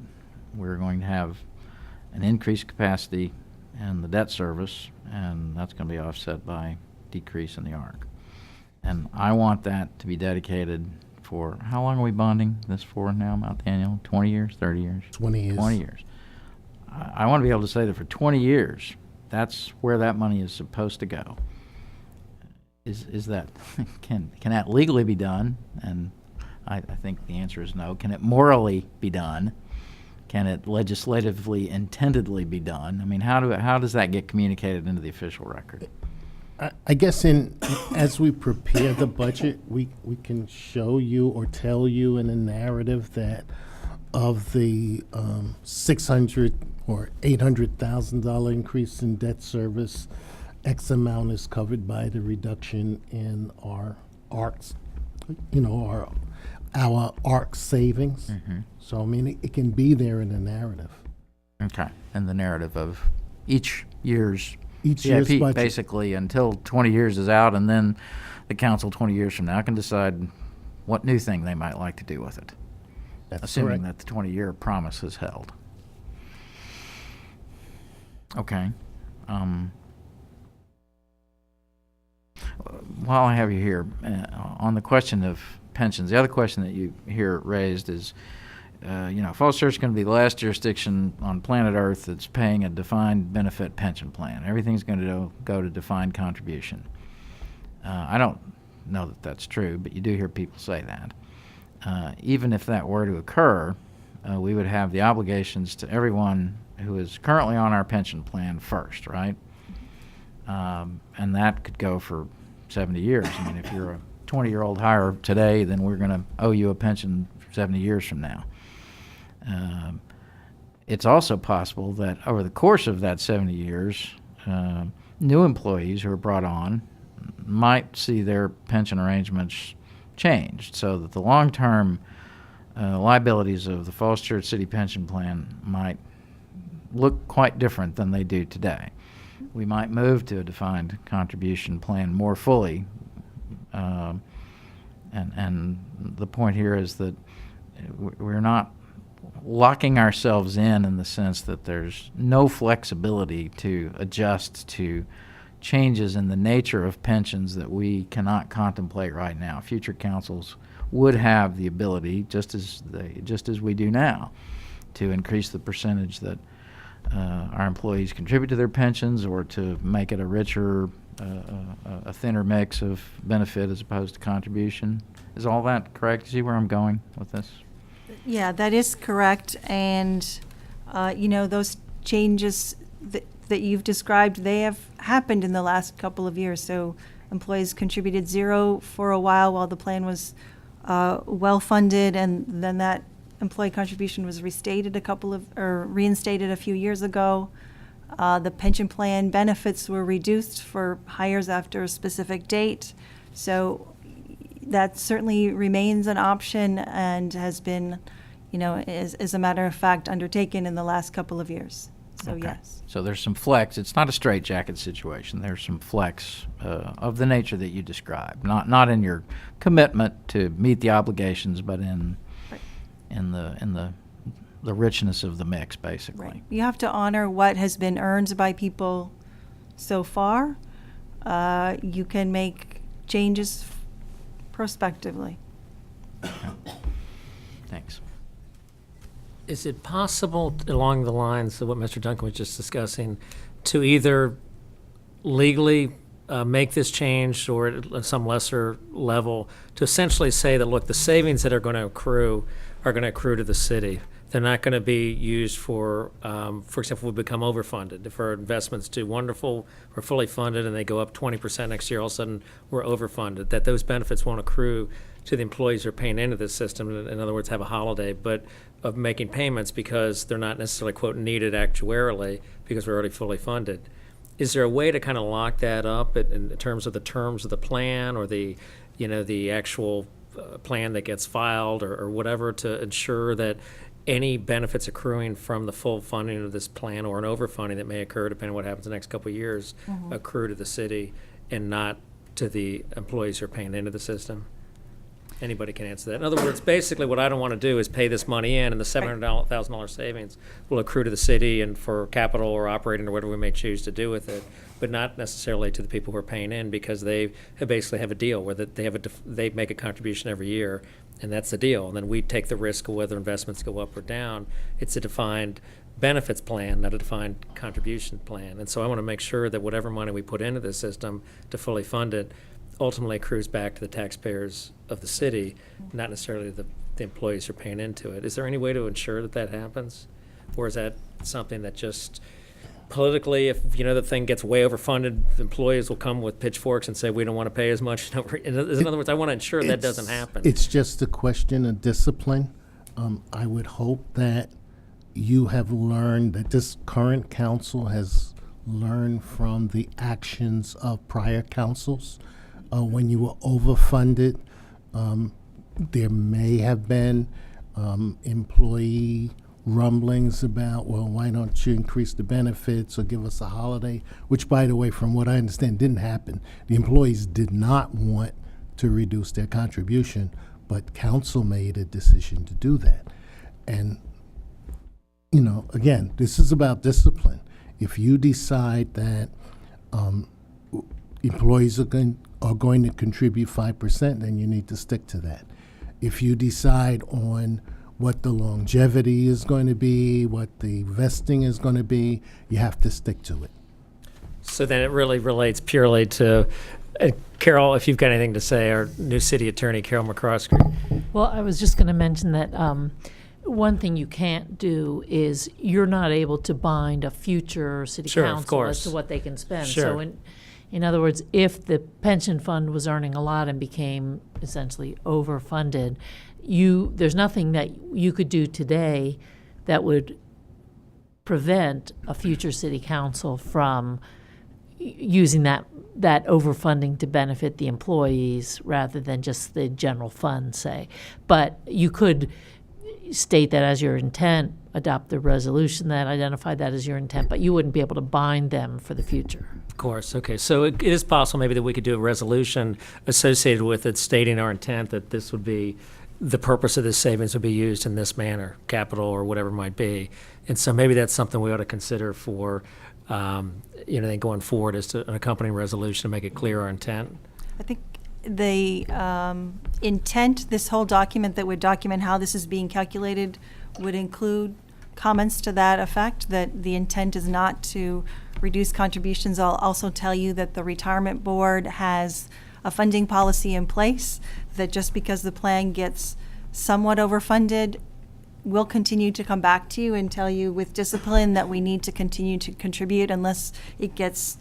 We're going to have an increased capacity in the debt service, and that's going to be offset by decrease in the ARC. And I want that to be dedicated for, how long are we bonding this for now, Mount Daniel? 20 years, 30 years? 20 years. 20 years. I want to be able to say that for 20 years, that's where that money is supposed to go. Is that, can that legally be done? And I think the answer is no. Can it morally be done? Can it legislatively intendedly be done? I mean, how does that get communicated into the official record? I guess as we prepare the budget, we can show you or tell you in a narrative that of the $600,000 or $800,000 increase in debt service, X amount is covered by the reduction in our ARCs, our ARC savings. Mm-hmm. So I mean, it can be there in the narrative. Okay, and the narrative of each year's Year's CIP, budget. basically, until 20 years is out, and then the council 20 years from now can decide what new thing they might like to do with it, That's assuming correct. that the 20-year promise is held. Okay. While I have you here, on the question of pensions, the other question that you hear raised is, Falls Church is going to be the last jurisdiction on planet Earth that's paying a defined benefit pension plan. Everything's going to go to defined contribution. I don't know that that's true, but you do hear people say that. Even if that were to occur, we would have the obligations to everyone who is currently on our pension plan first, right? And that could go for 70 years. I mean, if you're a 20-year-old hire today, then we're going to owe you a pension 70 years from now. It's also possible that over the course of that 70 years, new employees who are brought on might see their pension arrangements changed, so that the long-term liabilities of the Falls Church City Pension Plan might look quite different than they do today. We might move to a defined contribution plan more fully And the point here is that we're not locking ourselves in the sense that there's no flexibility to adjust to changes in the nature of pensions that we cannot contemplate right now. Future councils would have the ability, just as we do now, to increase the percentage that our employees contribute to their pensions, or to make it a richer, a thinner mix of benefit as opposed to contribution. Is all that correct? See where I'm going with this? Yeah, that is correct. And, those changes that you've described, they have happened in the last couple of years. So employees contributed 0 for a while the plan was well-funded, and then that employee contribution was reinstated a few years ago. The pension plan benefits were reduced for hires after a specific date. So that certainly remains an option and has been, as a matter of fact, undertaken in the last couple of years. So, Okay. yes. So there's some flex. It's not a straitjacket situation. There's some flex of the nature that you described. Not in your commitment to meet the obligations, but in the richness of the mix, basically. Right. You have to honor what has been earned by people so far. You can make changes prospectively. Thanks. Is it possible, along the lines of what Mr. Duncan was just discussing, to either legally make this change, or at some lesser level, to essentially say that, look, the savings that are going to accrue to the city? They're not going to be used for example, we become overfunded. If our investments do wonderful, we're fully funded, and they go up 20% next year, all of a sudden we're overfunded, that those benefits won't accrue to the employees who are paying into this system. In other words, have a holiday, but of making payments because they're not necessarily, quote, needed actuarially because we're already fully funded. Is there a way to kind of lock that up in terms of the plan, or the actual plan that gets filed, or whatever, to ensure that any benefits accruing from the full funding of this plan, or an overfunding that may occur depending on what happens in the next couple of years, accrue to the city and not to the employees who are paying into the system? Anybody can answer that. In other words, basically what I don't want to do is pay this money in, and the $700,000 savings will accrue to the city and for capital or operating or whatever we may choose to do with it, but not necessarily to the people who are paying in, because they basically have a deal where they make a contribution every year, and that's the deal. And then we take the risk of whether investments go up or down. It's a defined benefits plan, not a defined contribution plan. And so I want to make sure that whatever money we put into the system to fully fund it ultimately accrues back to the taxpayers of the city, not necessarily the employees who are paying into it. Is there any way to ensure that happens? Or is that something that just politically, if the thing gets way overfunded, the employees will come with pitchforks and say, we don't want to pay as much? In other words, I want to ensure that doesn't happen. It's just a question of discipline. I would hope that you have learned, that this current council has learned from the actions of prior councils. When you were overfunded, there may have been employee rumblings about, well, why don't you increase the benefits or give us a holiday, which, by the way, from what I understand, didn't happen. The employees did not want to reduce their contribution, but council made a decision to do that. And, again, this is about discipline. If you decide that employees are going to contribute 5%, then you need to stick to that. If you decide on what the longevity is going to be, what the vesting is going to be, you have to stick to it. So then it really relates purely to, Carol, if you've got anything to say, our new city attorney, Carol McCroskey. Well, I was just going to mention that one thing you can't do is you're not able to bind a future city Sure, of council course. as to what they can spend. Sure. So in other words, if the pension fund was earning a lot and became essentially overfunded, there's nothing that you could do today that would prevent a future city council from using that overfunding to benefit the employees rather than just the general fund, say. But you could state that as your intent, adopt the resolution that identified that as your intent, but you wouldn't be able to bind them for the future. Of course, okay. So it is possible maybe that we could do a resolution associated with it stating our intent that this would be, the purpose of this savings would be used in this manner, capital or whatever it might be. And so maybe that's something we ought to consider for, then going forward as to an accompanying resolution to make it clear our intent. I think the intent, this whole document that would document how this is being calculated, would include comments to that effect, that the intent is not to reduce contributions. I'll also tell you that the retirement board has a funding policy in place, that just because the plan gets somewhat overfunded, we'll continue to come back to you and tell you with discipline that we need to continue to contribute unless it gets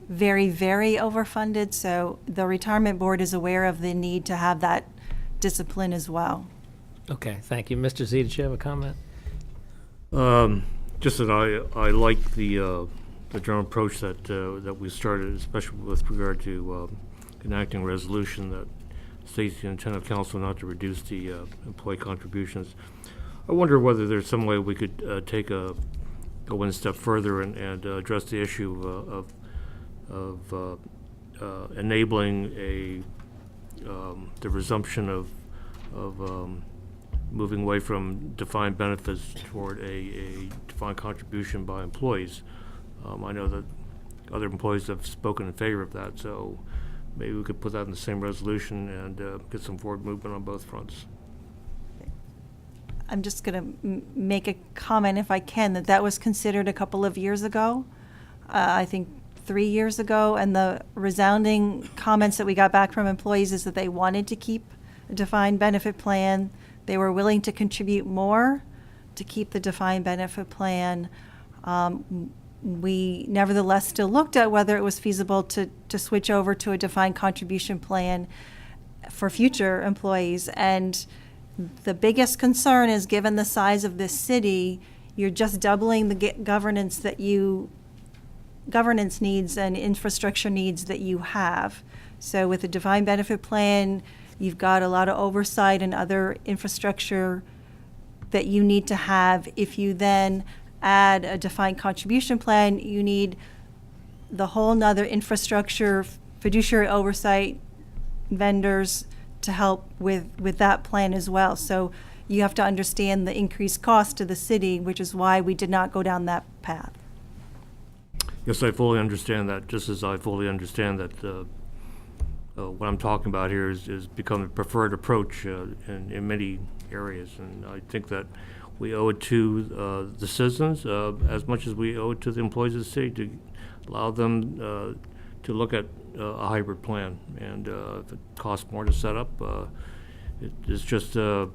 very, very overfunded. So the retirement board is aware of the need to have that discipline as well. Okay, thank you. Mr. Z, did you have a comment? Just that I like the general approach that we started, especially with regard to enacting a resolution that states the intent of council not to reduce the employee contributions. I wonder whether there's some way we could go one step further and address the issue of enabling the resumption of moving away from defined benefits toward a defined contribution by employees. I know that other employees have spoken in favor of that, so maybe we could put that in the same resolution and get some forward movement on both fronts. I'm just going to make a comment, if I can, that was considered a couple of years ago, I think 3 years ago, and the resounding comments that we got back from employees is that they wanted to keep a defined benefit plan. They were willing to contribute more to keep the defined benefit plan. We nevertheless still looked at whether it was feasible to switch over to a defined contribution plan for future employees. And the biggest concern is, given the size of this city, you're just doubling the governance needs and infrastructure needs that you have. So with a defined benefit plan, you've got a lot of oversight and other infrastructure that you need to have. If you then add a defined contribution plan, you need the whole nother infrastructure, fiduciary oversight, vendors to help with that plan as well. So you have to understand the increased cost to the city, which is why we did not go down that path. Yes, I fully understand that, just as I fully understand that what I'm talking about here is become a preferred approach in many areas. And I think that we owe it to the citizens as much as we owe it to the employees of the city to allow them to look at a hybrid plan. And if it costs more to set up, it's just part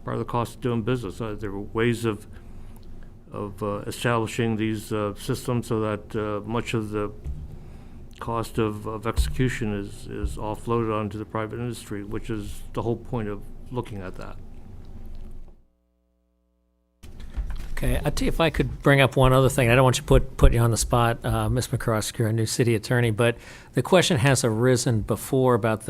of the cost of doing business. There are ways of establishing these systems so that much of the cost of execution is offloaded onto the private industry, which is the whole point of looking at that. Okay, I'll tell you, if I could bring up one other thing. I don't want you to put you on the spot, Ms. McCroskey, you're a new city attorney, but the question has arisen before about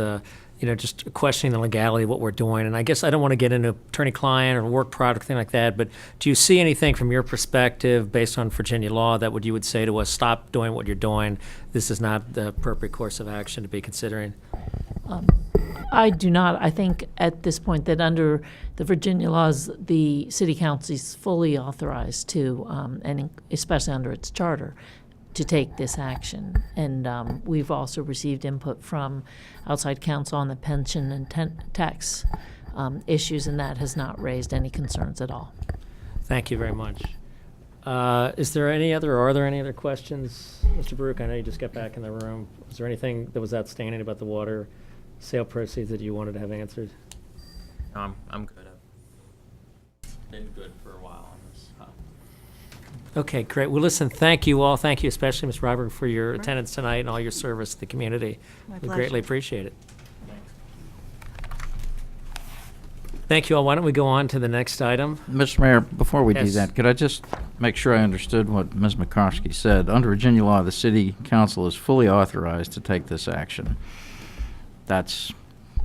just questioning the legality of what we're doing. And I guess I don't want to get into attorney-client or work product, thing like that, but do you see anything from your perspective based on Virginia law that you would say to us, stop doing what you're doing, this is not the appropriate course of action to be considering? I do not. I think at this point that under the Virginia laws, the city council is fully authorized to, and especially under its charter, to take this action. And we've also received input from outside counsel on the pension and tax issues, and that has not raised any concerns at all. Thank you very much. Are there any other questions? Mr. Baruch, I know you just got back in the room. Was there anything that was outstanding about the water sale proceeds that you wanted to have answered? No, I'm good. I've been good for a while on this. Okay, great. Well, listen, thank you all. Thank you especially, Ms. Robert, for your attendance tonight and all your service to the community. My We pleasure. greatly appreciate it. Thank you all. Why don't we go on to the next item? Mr. Mayor, before we do Yes. that, could I just make sure I understood what Ms. McCoskey said? Under Virginia law, the city council is fully authorized to take this action. That's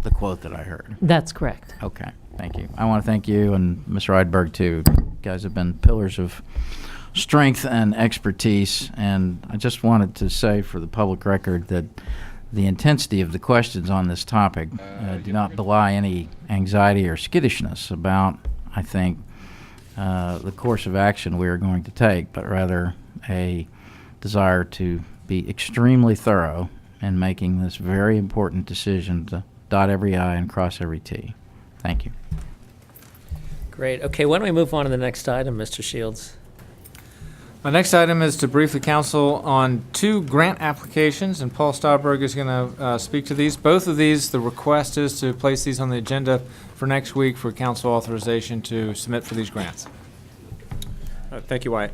the quote that I heard. That's correct. Okay. Thank you. I want to thank you and Mr. Eidberg, too. You guys have been pillars of strength and expertise, and I just wanted to say for the public record that the intensity of the questions on this topic do not belie any anxiety or skittishness about, I think, the course of action we are going to take, but rather a desire to be extremely thorough in making this very important decision to dot every I and cross every T. Thank you. Great. Okay, why don't we move on to the next item, Mr. Shields? My next item is to brief the council on 2 grant applications, and Paul Stauberg is going to speak to these. Both of these, the request is to place these on the agenda for next week for council authorization to submit for these grants. Thank you, Wyatt.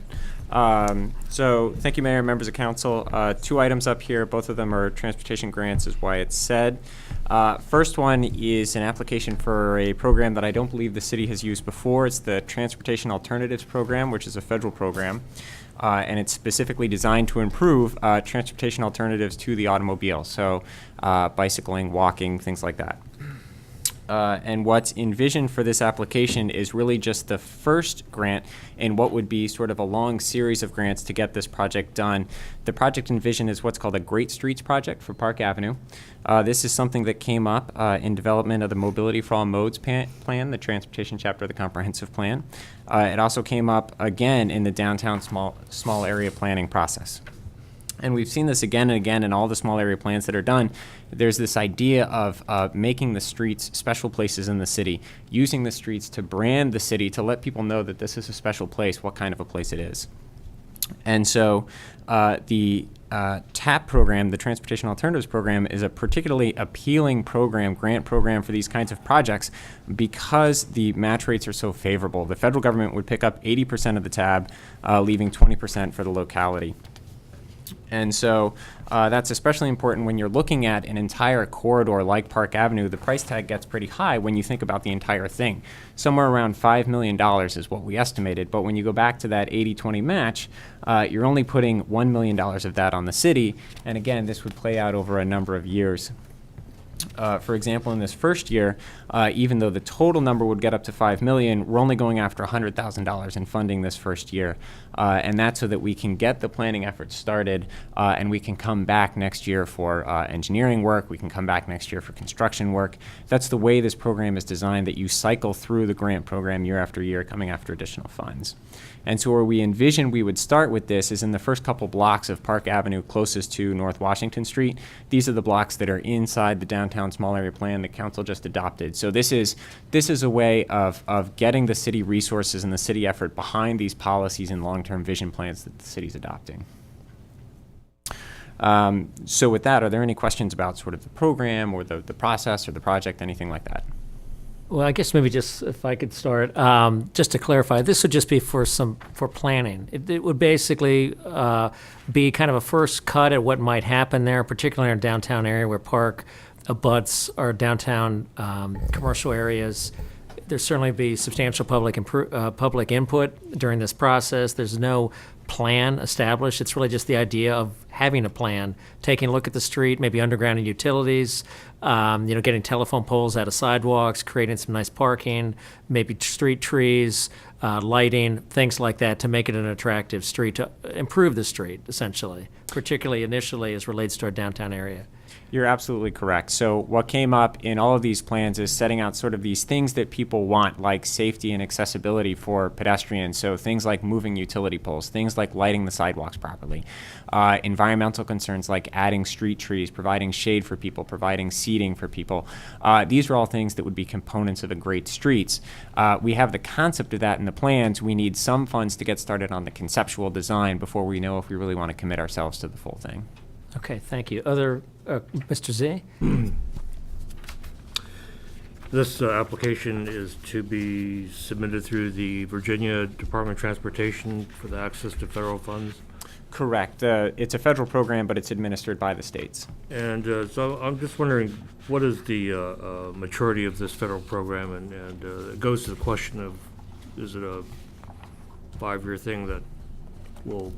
So thank you, Mayor and members of council. 2 items up here. Both of them are transportation grants, as Wyatt said. First one is an application for a program that I don't believe the city has used before. It's the Transportation Alternatives Program, which is a federal program. And it's specifically designed to improve transportation alternatives to the automobile. So bicycling, walking, things like that. And what's envisioned for this application is really just the first grant in what would be sort of a long series of grants to get this project done. The project envisioned is what's called a Great Streets Project for Park Avenue. This is something that came up in development of the Mobility for All Modes plan, the transportation chapter of the comprehensive plan. It also came up again in the downtown small area planning process. And we've seen this again and again in all the small area plans that are done. There's this idea of making the streets special places in the city, using the streets to brand the city, to let people know that this is a special place, what kind of a place it is. And so the TAP program, the Transportation Alternatives Program, is a particularly appealing program, grant program for these kinds of projects because the match rates are so favorable. The federal government would pick up 80% of the tab, leaving 20% for the locality. And so that's especially important when you're looking at an entire corridor like Park Avenue. The price tag gets pretty high when you think about the entire thing. Somewhere around $5 million is what we estimated. But when you go back to that 80-20 match, you're only putting $1 million of that on the city. And again, this would play out over a number of years. For example, in this first year, even though the total number would get up to $5 million, we're only going after $100,000 in funding this first year. And that's so that we can get the planning efforts started and we can come back next year for engineering work. We can come back next year for construction work. That's the way this program is designed, that you cycle through the grant program year after year, coming after additional funds. And so where we envision we would start with this is in the first couple blocks of Park Avenue closest to North Washington Street. These are the blocks that are inside the downtown small area plan that council just adopted. So this is a way of getting the city resources and the city effort behind these policies and long-term vision plans that the city's adopting. So with that, are there any questions about sort of the program or the process or the project, anything like that? Well, I guess maybe just if I could start, just to clarify, this would just be for planning. It would basically be kind of a first cut at what might happen there, particularly in our downtown area where Park abuts our downtown commercial areas. There'll certainly be substantial public input during this process. There's no plan established. It's really just the idea of having a plan, taking a look at the street, maybe undergrounding utilities, getting telephone poles out of sidewalks, creating some nice parking, maybe street trees, lighting, things like that to make it an attractive street, to improve the street, essentially, particularly initially as relates to our downtown area. You're absolutely correct. So what came up in all of these plans is setting out sort of these things that people want, like safety and accessibility for pedestrians. So things like moving utility poles, things like lighting the sidewalks properly, environmental concerns like adding street trees, providing shade for people, providing seating for people. These are all things that would be components of the great streets. We have the concept of that in the plans. We need some funds to get started on the conceptual design before we know if we really want to commit ourselves to the full thing. Okay, thank you. Mr. Z? This application is to be submitted through the Virginia Department of Transportation for the access to federal funds. Correct. It's a federal program, but it's administered by the states. And so I'm just wondering, what is the maturity of this federal program? And it goes to the question of, is it a 5-year thing that will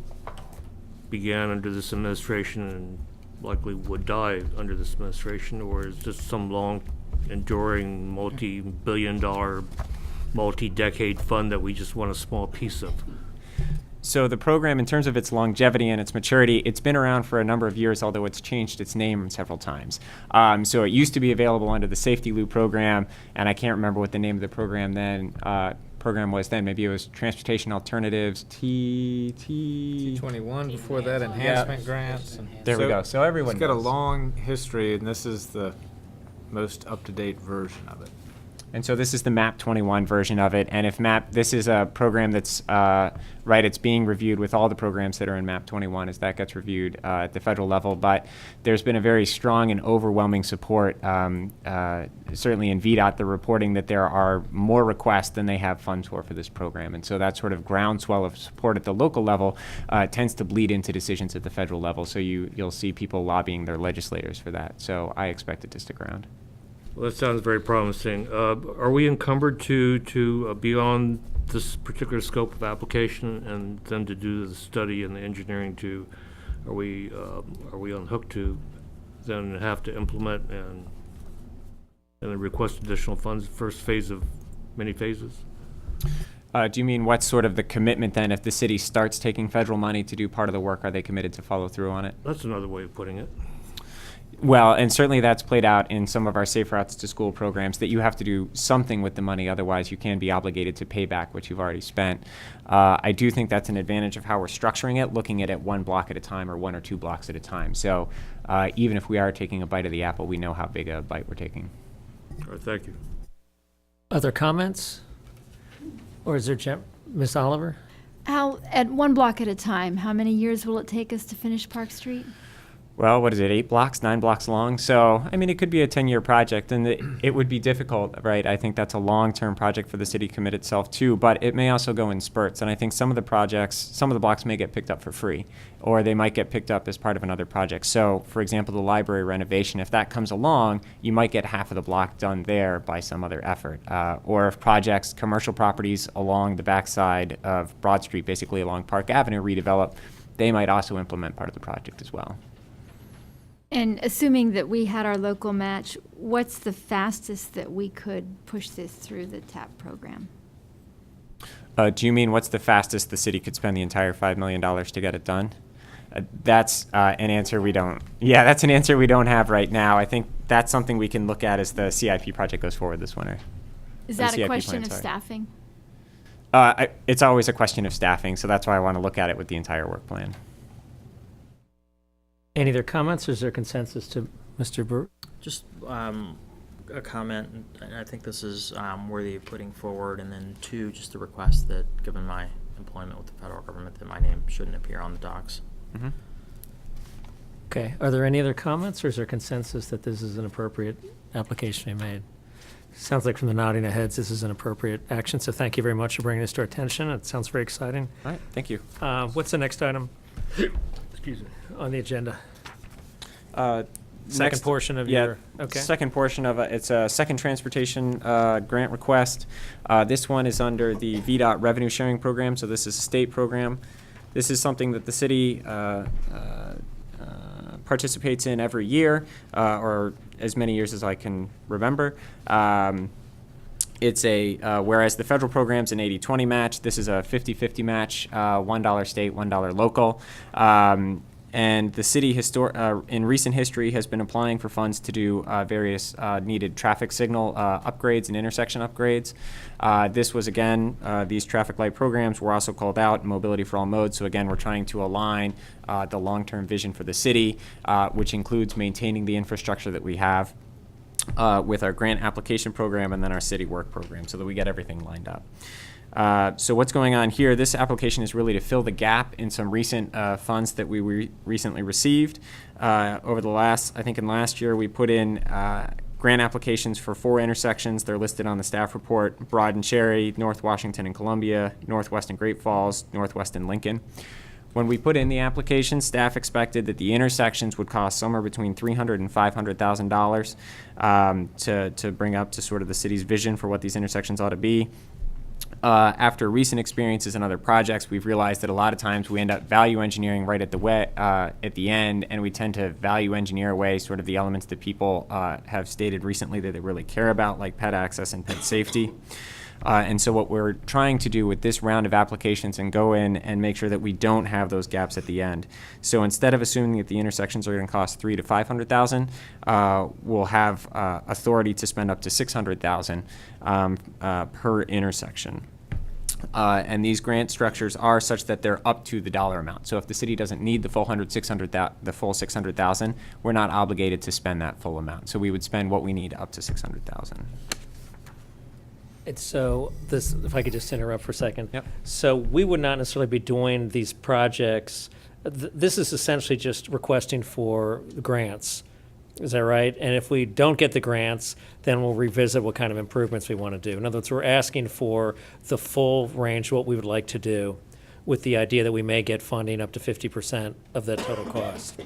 begin under this administration and likely would die under this administration, or is this some enduring multi-billion-dollar, multi-decade fund that we just want a small piece of? So the program, in terms of its longevity and its maturity, it's been around for a number of years, although it's changed its name several times. So it used to be available under the Safety Loop program, and I can't remember what the name of the program was then. Maybe it was Transportation Alternatives, T21 before that, enhancement grants. There we go. So everyone It's got a knows. long history, and this is the most up-to-date version of it. And so this is the MAP 21 version of it. And if this is a program that's, it's being reviewed with all the programs that are in MAP 21 as that gets reviewed at the federal level. But there's been a very strong and overwhelming support, certainly in VDOT, the reporting that there are more requests than they have funds for this program. And so that sort of groundswell of support at the local level tends to bleed into decisions at the federal level. So you'll see people lobbying their legislators for that. So I expect it to stick around. Well, that sounds very promising. Are we encumbered to beyond this particular scope of application and then to do the study and the engineering are we on hook to then have to implement and then request additional funds, first phase of many phases? Do you mean what's sort of the commitment then? If the city starts taking federal money to do part of the work, are they committed to follow through on it? That's another way of putting it. Well, and certainly that's played out in some of our Safe Routes to School programs, that you have to do something with the money, otherwise you can be obligated to pay back what you've already spent. I do think that's an advantage of how we're structuring it, looking at it one block at a time or one or two blocks at a time. So even if we are taking a bite of the apple, we know how big a bite we're taking. All right, thank you. Other comments? Or is there Ms. Oliver? How, at one block at a time, how many years will it take us to finish Park Street? Well, what is it, 8 blocks, 9 blocks long? So, I mean, it could be a 10-year project, and it would be difficult, right? I think that's a long-term project for the city to commit itself to, but it may also go in spurts. And I think some of the blocks may get picked up for free, or they might get picked up as part of another project. So, for example, the library renovation, if that comes along, you might get half of the block done there by some other effort. Or if projects, commercial properties along the backside of Broad Street, basically along Park Avenue, redevelop, they might also implement part of the project as well. And assuming that we had our local match, what's the fastest that we could push this through the TAP program? Do you mean what's the fastest the city could spend the entire $5 million to get it done? That's an answer we don't. Yeah, that's an answer we don't have right now. I think that's something we can look at as the CIP project goes forward this winter. Is The that a CIP question plan, of sorry. staffing? It's always a question of staffing, so that's why I want to look at it with the entire work plan. Any other comments, or is there consensus to Mr. Brewer? Just a comment, and I think this is worthy of putting forward, and then 2, just a request that, given my employment with the federal government, that my name shouldn't appear on the docs. Mm-hmm. Okay, are there any other comments, or is there consensus that this is an appropriate application to be made? Sounds like from the nodding of heads, this is an appropriate action, so thank you very much for bringing this to our attention. It sounds very exciting. All right, thank you. What's the next item Excuse me. on the agenda? Second portion of yeah, your, okay. Second portion of it's a second transportation grant request. This one is under the VDOT revenue sharing program, so this is a state program. This is something that the city participates in every year, or as many years as I can remember. It's a, whereas the federal program's an 80-20 match, this is a 50-50 match, $1 state, $1 local. And the city in recent history has been applying for funds to do various needed traffic signal upgrades and intersection upgrades. This was, again, these traffic light programs were also called out, Mobility for All Modes. So again, we're trying to align the long-term vision for the city, which includes maintaining the infrastructure that we have with our grant application program and then our city work program, so that we get everything lined up. So what's going on here, this application is really to fill the gap in some recent funds that we recently received. Over the last, I think in last year, we put in grant applications for 4 intersections. They're listed on the staff report: Broad and Cherry, North Washington and Columbia, Northwest and Great Falls, Northwest and Lincoln. When we put in the application, staff expected that the intersections would cost somewhere between $300,000 and $500,000 to bring up to sort of the city's vision for what these intersections ought to be. After recent experiences in other projects, we've realized that a lot of times we end up value engineering right at the end, and we tend to value engineer away sort of the elements that people have stated recently that they really care about, like pet access and pet safety. And so what we're trying to do with this round of applications and go in and make sure that we don't have those gaps at the end. So instead of assuming that the intersections are going to cost $300,000 to $500,000, we'll have authority to spend up to $600,000 per intersection. And these grant structures are such that they're up to the dollar amount. So if the city doesn't need the full $600,000, we're not obligated to spend that full amount. So we would spend what we need up to $600,000. And so this, if I could just interrupt for a second. Yep. So we would not necessarily be doing these projects. This is essentially just requesting for the grants. Is that right? And if we don't get the grants, then we'll revisit what kind of improvements we want to do. In other words, we're asking for the full range of what we would like to do with the idea that we may get funding up to 50% of that total cost.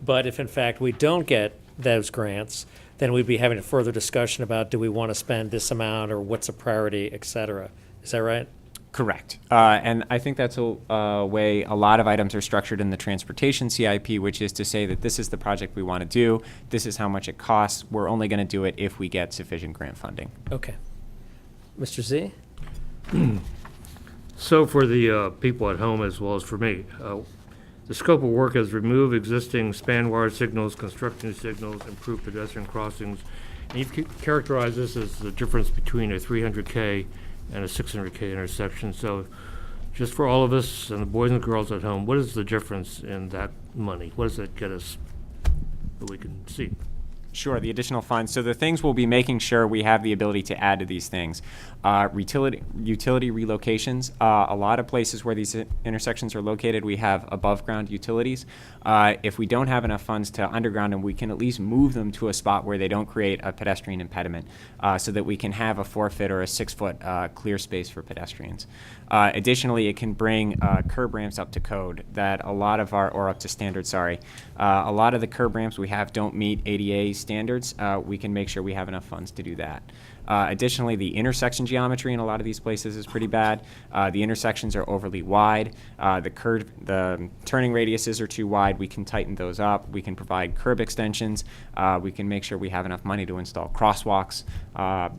But if in fact we don't get those grants, then we'd be having a further discussion about do we want to spend this amount or what's a priority, et cetera. Is that right? Correct. And I think that's a way a lot of items are structured in the transportation CIP, which is to say that this is the project we want to do, this is how much it costs, we're only going to do it if we get sufficient grant funding. Okay. Mr. Z? So for the people at home as well as for me, the scope of work is remove existing span wire signals, construct new signals, improve pedestrian crossings. And you've characterized this as the difference between a 300K and a 600K intersection. So just for all of us and the boys and girls at home, what is the difference in that money? What does that get us that we can see? Sure, the additional funds. So the things we'll be making sure we have the ability to add to these things. Utility relocations. A lot of places where these intersections are located, we have above ground utilities. If we don't have enough funds to underground them, we can at least move them to a spot where they don't create a pedestrian impediment so that we can have a 4-foot or a 6-foot clear space for pedestrians. Additionally, it can bring curb ramps up to code that a lot of or up to standard, sorry. A lot of the curb ramps we have don't meet ADA standards. We can make sure we have enough funds to do that. Additionally, the intersection geometry in a lot of these places is pretty bad. The intersections are overly wide. The turning radiuses are too wide. We can tighten those up. We can provide curb extensions. We can make sure we have enough money to install crosswalks,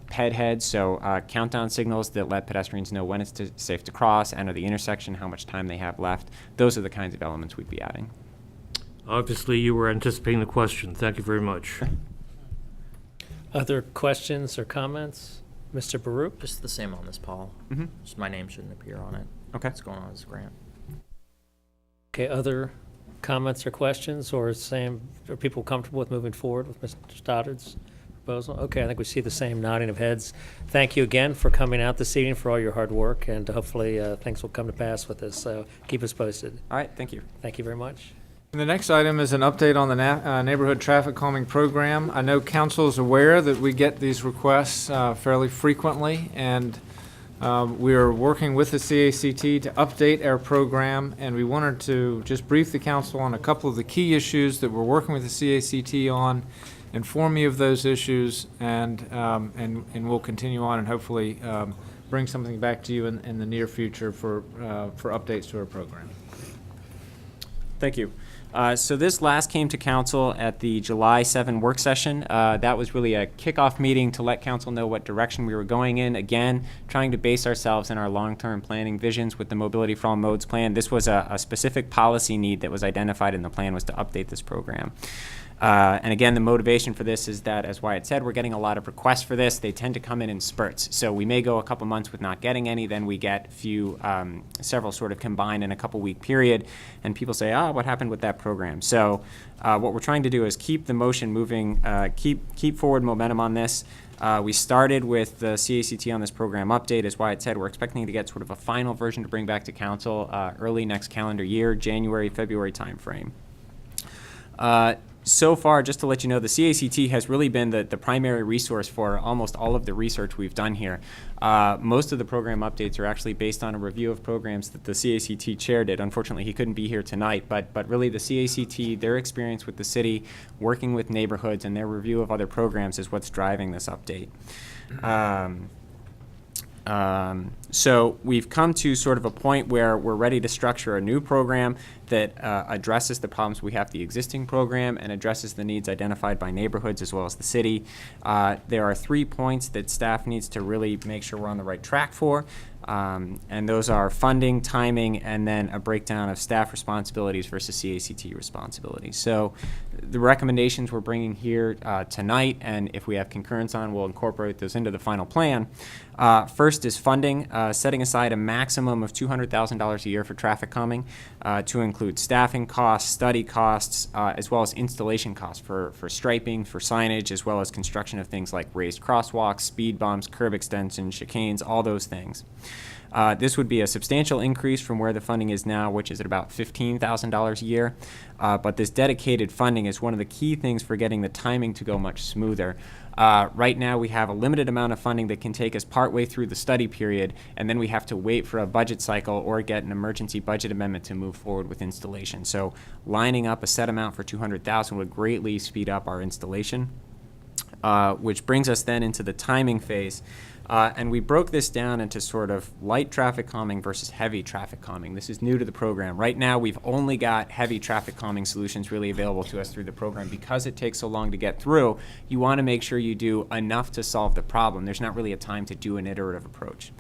ped heads, so countdown signals that let pedestrians know when it's safe to cross, enter the intersection, how much time they have left. Those are the kinds of elements we'd be adding. Obviously, you were anticipating the question. Thank you very much. Other questions or comments? Mr. Baruch? Just the same on this, Paul. Mm-hmm. Just my name shouldn't appear on it. Okay. What's going on with this grant? Okay, other comments or questions, or are people comfortable with moving forward with Mr. Stoddard's proposal? Okay, I think we see the same nodding of heads. Thank you again for coming out this evening, for all your hard work, and hopefully things will come to pass with this, so keep us posted. All right, thank you. Thank you very much. And the next item is an update on the neighborhood traffic calming program. I know council is aware that we get these requests fairly frequently, and we are working with the CACT to update our program, and we wanted to just brief the council on a couple of the key issues that we're working with the CACT on, inform you of those issues, and we'll continue on and hopefully bring something back to you in the near future for updates to our program. Thank you. So this last came to council at the July 7 work session. That was really a kickoff meeting to let council know what direction we were going in. Again, trying to base ourselves in our long-term planning visions with the Mobility for All Modes plan. This was a specific policy need that was identified in the plan, was to update this program. And again, the motivation for this is that, as Wyatt said, we're getting a lot of requests for this. They tend to come in spurts. So we may go a couple months with not getting any, then we get several sort of combined in a couple-week period, and people say, what happened with that program? So what we're trying to do is keep the motion moving, keep forward momentum on this. We started with the CACT on this program update. As Wyatt said, we're expecting to get sort of a final version to bring back to council early next calendar year, January, February timeframe. So far, just to let you know, the CACT has really been the primary resource for almost all of the research we've done here. Most of the program updates are actually based on a review of programs that the CACT chair did. Unfortunately, he couldn't be here tonight, but really the CACT, their experience with the city, working with neighborhoods, and their review of other programs is what's driving this update. So we've come to sort of a point where we're ready to structure a new program that addresses the problems we have with the existing program and addresses the needs identified by neighborhoods as well as the city. There are 3 points that staff needs to really make sure we're on the right track for. And those are funding, timing, and then a breakdown of staff responsibilities versus CACT responsibilities. So the recommendations we're bringing here tonight, and if we have concurrence on, we'll incorporate those into the final plan. First is funding, setting aside a maximum of $200,000 a year for traffic calming to include staffing costs, study costs, as well as installation costs for striping, for signage, as well as construction of things like raised crosswalks, speed bumps, curb extensions, chicanes, all those things. This would be a substantial increase from where the funding is now, which is at about $15,000 a year. But this dedicated funding is one of the key things for getting the timing to go much smoother. Right now, we have a limited amount of funding that can take us partway through the study period, and then we have to wait for a budget cycle or get an emergency budget amendment to move forward with installation. So lining up a set amount for $200,000 would greatly speed up our installation, which brings us then into the timing phase. And we broke this down into sort of light traffic calming versus heavy traffic calming. This is new to the program. Right now, we've only got heavy traffic calming solutions really available to us through the program. Because it takes so long to get through, you want to make sure you do enough to solve the problem. There's not really a time to do an iterative approach.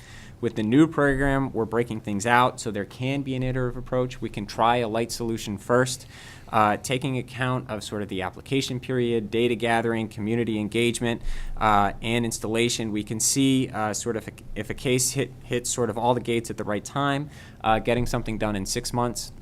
With the new program, we're breaking things out, so there can be an iterative approach. We can try a light solution first, taking account of sort of the application period, data gathering, community engagement, and installation. We can see sort of if a case hits sort of all the gates at the right time, getting something done in 6 months.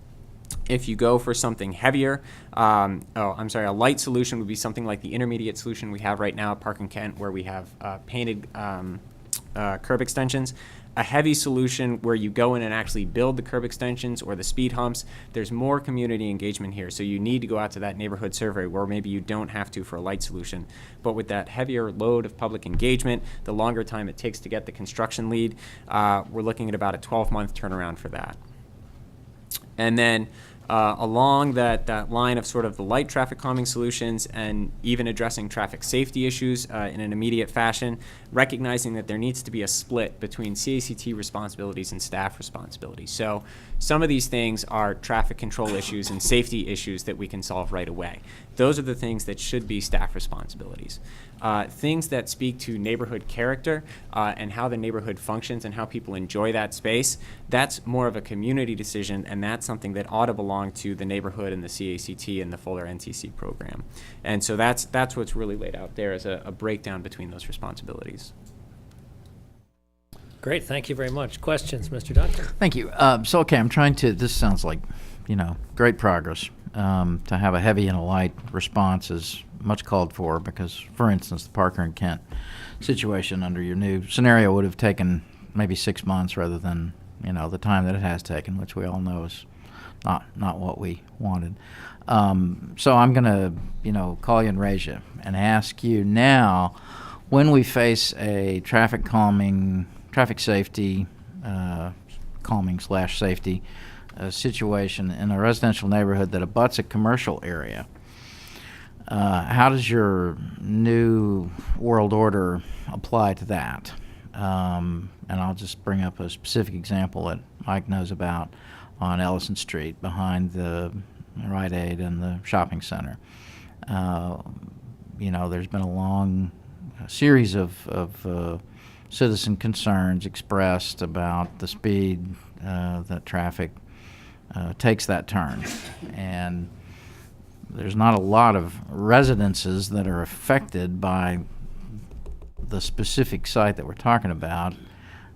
If you go for something heavier, a light solution would be something like the intermediate solution we have right now at Park and Kent, where we have painted curb extensions. A heavy solution where you go in and actually build the curb extensions or the speed humps, there's more community engagement here. So you need to go out to that neighborhood survey where maybe you don't have to for a light solution. But with that heavier load of public engagement, the longer time it takes to get the construction lead, we're looking at about a 12-month turnaround for that. And then along that line of sort of the light traffic calming solutions and even addressing traffic safety issues in an immediate fashion, recognizing that there needs to be a split between CACT responsibilities and staff responsibilities. So some of these things are traffic control issues and safety issues that we can solve right away. Those are the things that should be staff responsibilities. Things that speak to neighborhood character and how the neighborhood functions and how people enjoy that space, that's more of a community decision, and that's something that ought to belong to the neighborhood and the CACT and the Fuller NTC program. And so that's what's really laid out there as a breakdown between those responsibilities. Great, thank you very much. Questions, Mr. Doctor? Thank you. Okay, I'm trying to, this sounds like, great progress. To have a heavy and a light response is much called for because, for instance, the Parker and Kent situation under your new scenario would have taken maybe 6 months rather than, the time that it has taken, which we all know is not what we wanted. So I'm going to, call you and raise you and ask you now, when we face a traffic safety, calming/safety situation in a residential neighborhood that abuts a commercial area, how does your new world order apply to that? And I'll just bring up a specific example that Mike knows about on Ellison Street behind the Rite Aid and the shopping center. There's been a long series of citizen concerns expressed about the speed that traffic takes that turn. And there's not a lot of residences that are affected by the specific site that we're talking about,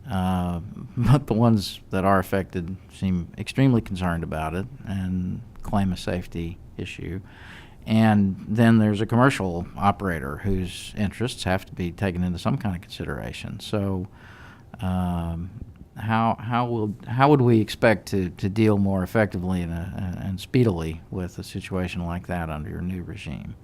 but the ones that are affected seem extremely concerned about it and claim a safety issue. And then there's a commercial operator whose interests have to be taken into some kind of consideration. So how would we expect to deal more effectively and speedily with a situation like that under your new regime?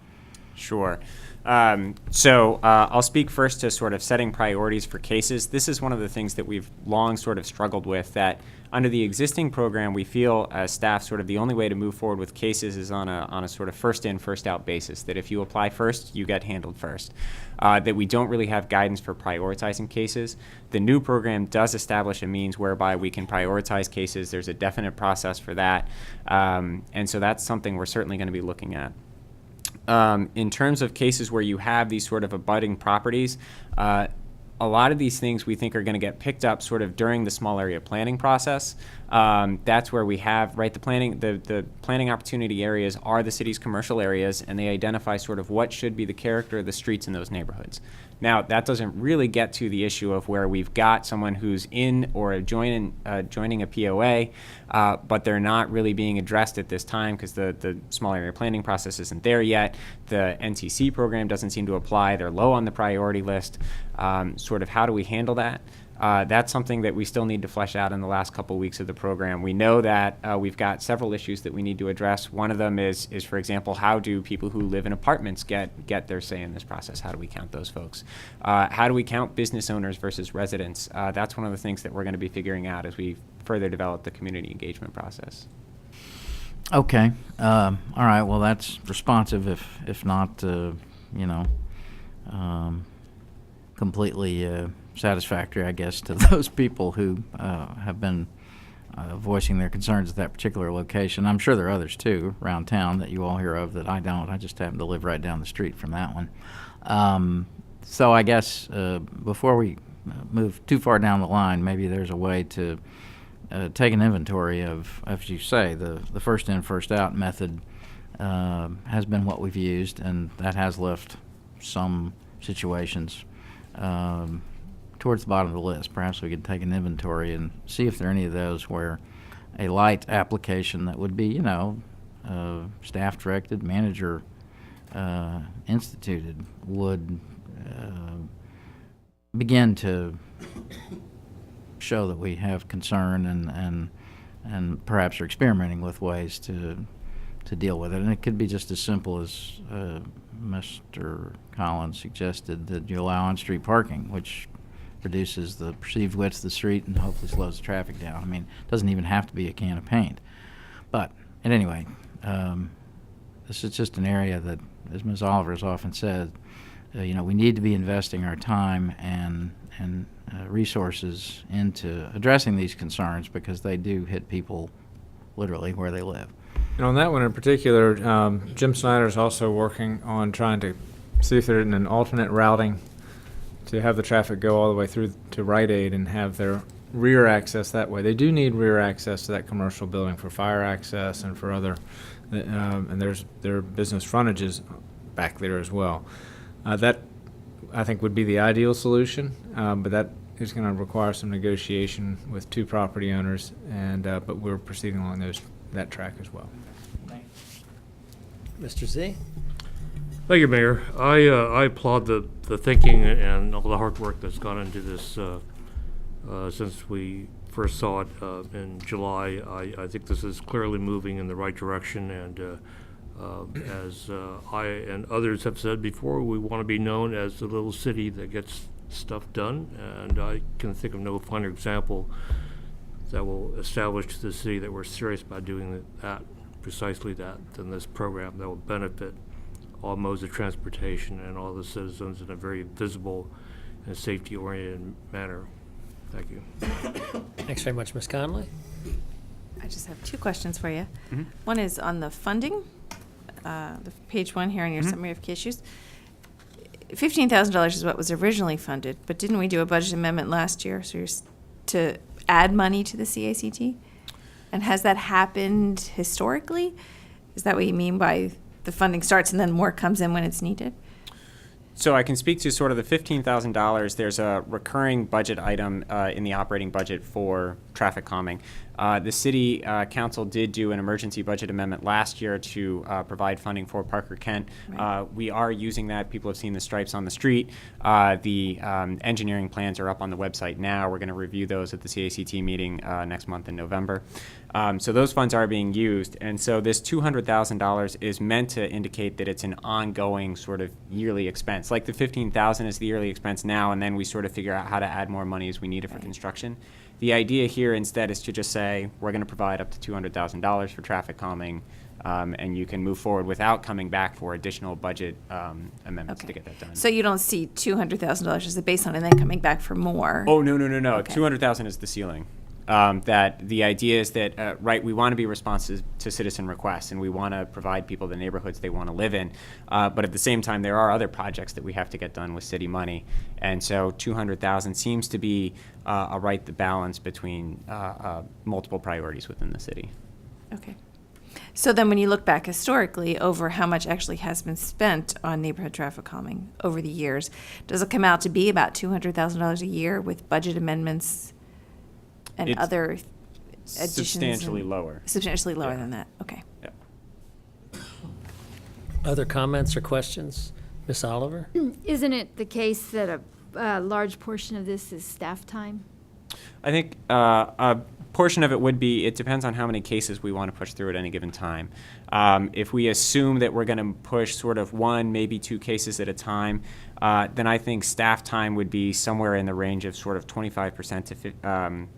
Sure. I'll speak first to sort of setting priorities for cases. This is one of the things that we've long sort of struggled with, that under the existing program, we feel as staff sort of the only way to move forward with cases is on a sort of first in, first out basis, that if you apply first, you get handled first. That we don't really have guidance for prioritizing cases. The new program does establish a means whereby we can prioritize cases. There's a definite process for that. And so that's something we're certainly going to be looking at. In terms of cases where you have these sort of abutting properties, a lot of these things we think are going to get picked up sort of during the small area planning process. That's where we have, right, the planning opportunity areas are the city's commercial areas, and they identify sort of what should be the character of the streets in those neighborhoods. Now, that doesn't really get to the issue of where we've got someone who's in or joining a POA, but they're not really being addressed at this time because the small area planning process isn't there yet. The NTC program doesn't seem to apply. They're low on the priority list. Sort of how do we handle that? That's something that we still need to flesh out in the last couple weeks of the program. We know that we've got several issues that we need to address. One of them is for example, how do people who live in apartments get their say in this process? How do we count those folks? How do we count business owners versus residents? That's one of the things that we're going to be figuring out as we further develop the community engagement process. Okay. All right. Well, that's responsive, if not, completely satisfactory, I guess, to those people who have been voicing their concerns at that particular location. I'm sure there are others, too, around town that you all hear of that I don't. I just happen to live right down the street from that one. So I guess before we move too far down the line, maybe there's a way to take an inventory of, as you say, the first in, first out method has been what we've used, and that has left some situations towards the bottom of the list. Perhaps we could take an inventory and see if there are any of those where a light application that would be, staff directed, manager instituted would begin to show that we have concern and perhaps are experimenting with ways to deal with it. And it could be just as simple as Mr. Collins suggested, that you allow on-street parking, which reduces the perceived width of the street and hopefully slows the traffic down. I mean, it doesn't even have to be a can of paint. But at any rate, this is just an area that, as Ms. Oliver has often said, we need to be investing our time and resources into addressing these concerns, because they do hit people literally where they live. And on that one in particular, Jim Snyder is also working on trying to see if there's an alternate routing to have the traffic go all the way through to Rite Aid and have their rear access that way. They do need rear access to that commercial building for fire access and for other, and there are business frontages back there as well. That, I think, would be the ideal solution, but that is going to require some negotiation with two property owners, and but we're proceeding along that track as well. Mr. Z? Thank you, Mayor. I applaud the thinking and all the hard work that's gone into this since we first saw it in July. I think this is clearly moving in the right direction, and as I and others have said before, we want to be known as the little city that gets stuff done, and I can think of no finer example that will establish to the city that we're serious about doing precisely that, than this program that will benefit all modes of transportation and all the citizens in a very visible and safety-oriented manner. Thank you. Thanks very much, Ms. Conley. I just have two questions for you. Mhm. One is on the funding, the page 1 here on your summary of key issues. $15,000 is what was originally funded, but didn't we do a budget amendment last year to add money to the CACT? And has that happened historically? Is that what you mean by the funding starts and then more comes in when it's needed? So I can speak to sort of the $15,000. There's a recurring budget item in the operating budget for traffic calming. The city council did do an emergency budget amendment last year to provide funding for Parker Kent. Right. We are using that. People have seen the stripes on the street. The engineering plans are up on the website now. We're going to review those at the CACT meeting next month in November. So those funds are being used. And so this $200,000 is meant to indicate that it's an ongoing sort of yearly expense. Like the $15,000 is the yearly expense now, and then we sort of figure out how to add more money as we need it for construction. The idea here instead is to just say, we're going to provide up to $200,000 for traffic calming, and you can move forward without coming back for additional budget amendments to Okay. get that done. So you don't see $200,000 as a baseline and then coming back for more? Oh, no. Okay. 200,000 is the ceiling. That the idea is that, right, we want to be responsive to citizen requests, and we want to provide people the neighborhoods they want to live in. But at the same time, there are other projects that we have to get done with city money. And so 200,000 seems to be the balance between multiple priorities within the city. Okay. So then when you look back historically over how much actually has been spent on neighborhood traffic calming over the years, does it come out to be about $200,000 a year with budget amendments and It's other additions? substantially and- lower. Substantially lower Yeah. than that, okay. Other comments or questions? Ms. Oliver? Isn't it the case that a large portion of this is staff time? I think a portion of it would be, it depends on how many cases we want to push through at any given time. If we assume that we're going to push sort of one, maybe two cases at a time, then I think staff time would be somewhere in the range of sort of 25% to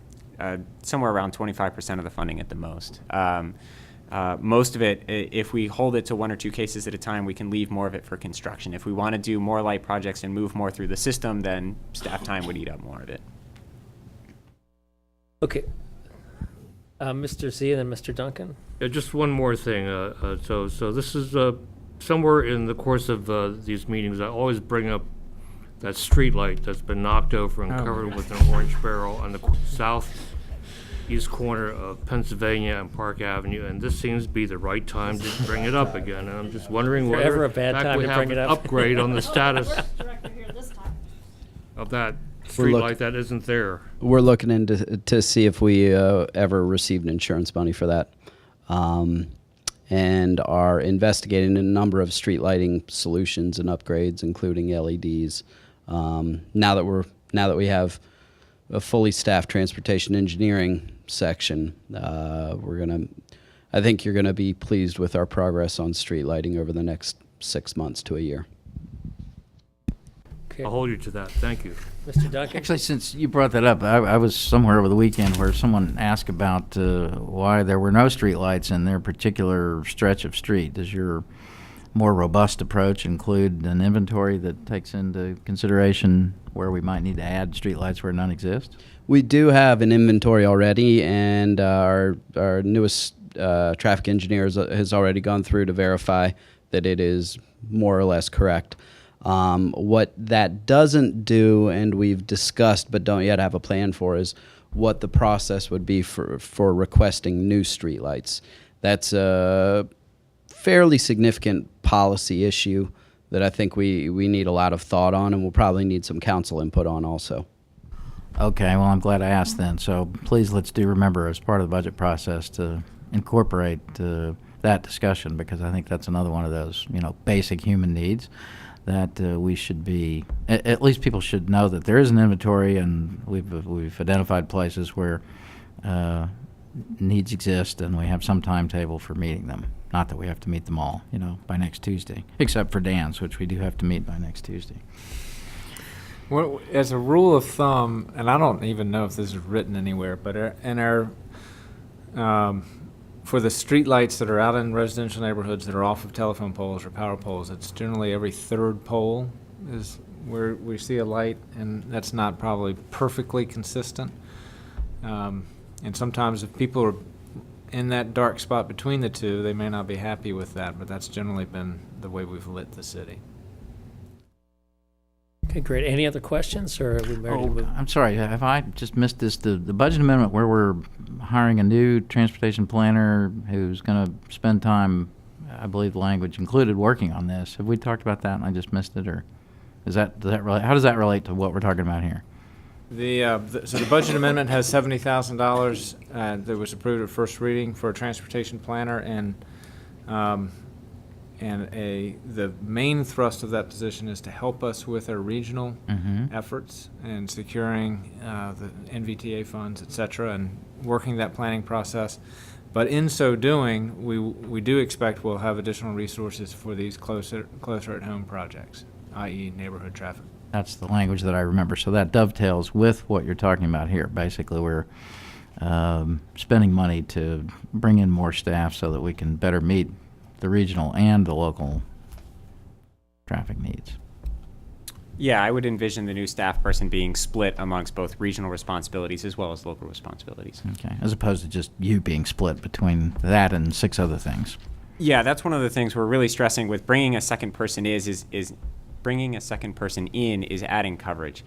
somewhere around 25% of the funding at the most. Most of it, if we hold it to one or two cases at a time, we can leave more of it for construction. If we want to do more light projects and move more through the system, then staff time would eat up more of it. Okay. Mr. Z and then Mr. Duncan. Yeah, just one more thing. So this is somewhere in the course of these meetings, I always bring up that street light that's been knocked over and covered with an orange barrel on the southeast corner of Pennsylvania and Park Avenue, and this seems to be the right time to bring it up again. And I'm just wondering Is there whether, ever a in bad fact, time we to have bring it an up? upgrade on the status of that street look- light that isn't there. We're looking into to see if we ever received insurance money for that, and are investigating a number of street lighting solutions and upgrades, including LEDs. Now that we have a fully staffed transportation engineering section, I think you're gonna be pleased with our progress on street lighting over the next 6 months to a year. Okay. I'll hold you to that. Thank you. Mr. Duncan? Actually, since you brought that up, I was somewhere over the weekend where someone asked about why there were no streetlights in their particular stretch of street. Does your more robust approach include an inventory that takes into consideration where we might need to add streetlights where none exist? We do have an inventory already, and our newest traffic engineer has already gone through to verify that it is more or less correct. What that doesn't do, and we've discussed but don't yet have a plan for, is what the process would be for requesting new streetlights. That's a fairly significant policy issue that I think we need a lot of thought on, and we'll probably need some council input on also. Okay, well, I'm glad I asked then. So please, let's do remember as part of the budget process to incorporate that discussion, because I think that's another one of those, basic human needs that we should be, at least people should know that there is an inventory, and we've identified places where needs exist, and we have some timetable for meeting them. Not that we have to meet them all, by next Tuesday, except for Dan's, which we do have to meet by next Tuesday. Well, as a rule of thumb, and I don't even know if this is written anywhere, but in our for the street lights that are out in residential neighborhoods that are off of telephone poles or power poles, it's generally every third pole is where we see a light, and that's not probably perfectly consistent. And sometimes if people are in that dark spot between the two, they may not be happy with that, but that's generally been the way we've lit the city. Okay, great. Any other questions, or are we ready to move? I'm sorry, have I just missed this? The budget amendment where we're hiring a new transportation planner who's going to spend time, I believe the language included, working on this. Have we talked about that and I just missed it, or does that relate? How does that relate to what we're talking about here? So the budget amendment has $70,000 that was approved at first reading for a transportation planner, and the main thrust of that position is to help us with our regional efforts and securing the NVTA funds, et cetera, and working that planning process. But in so doing, we do expect we'll have additional resources for these closer at home projects, i.e. neighborhood traffic. That's the language that I remember. So that dovetails with what you're talking about here. Basically, we're spending money to bring in more staff so that we can better meet the regional and the local traffic needs. Yeah, I would envision the new staff person being split amongst both regional responsibilities as well as local responsibilities. Okay, as opposed to just you being split between that and 6 other things. Yeah, that's one of the things we're really stressing with bringing a second person is bringing a second person in is adding coverage,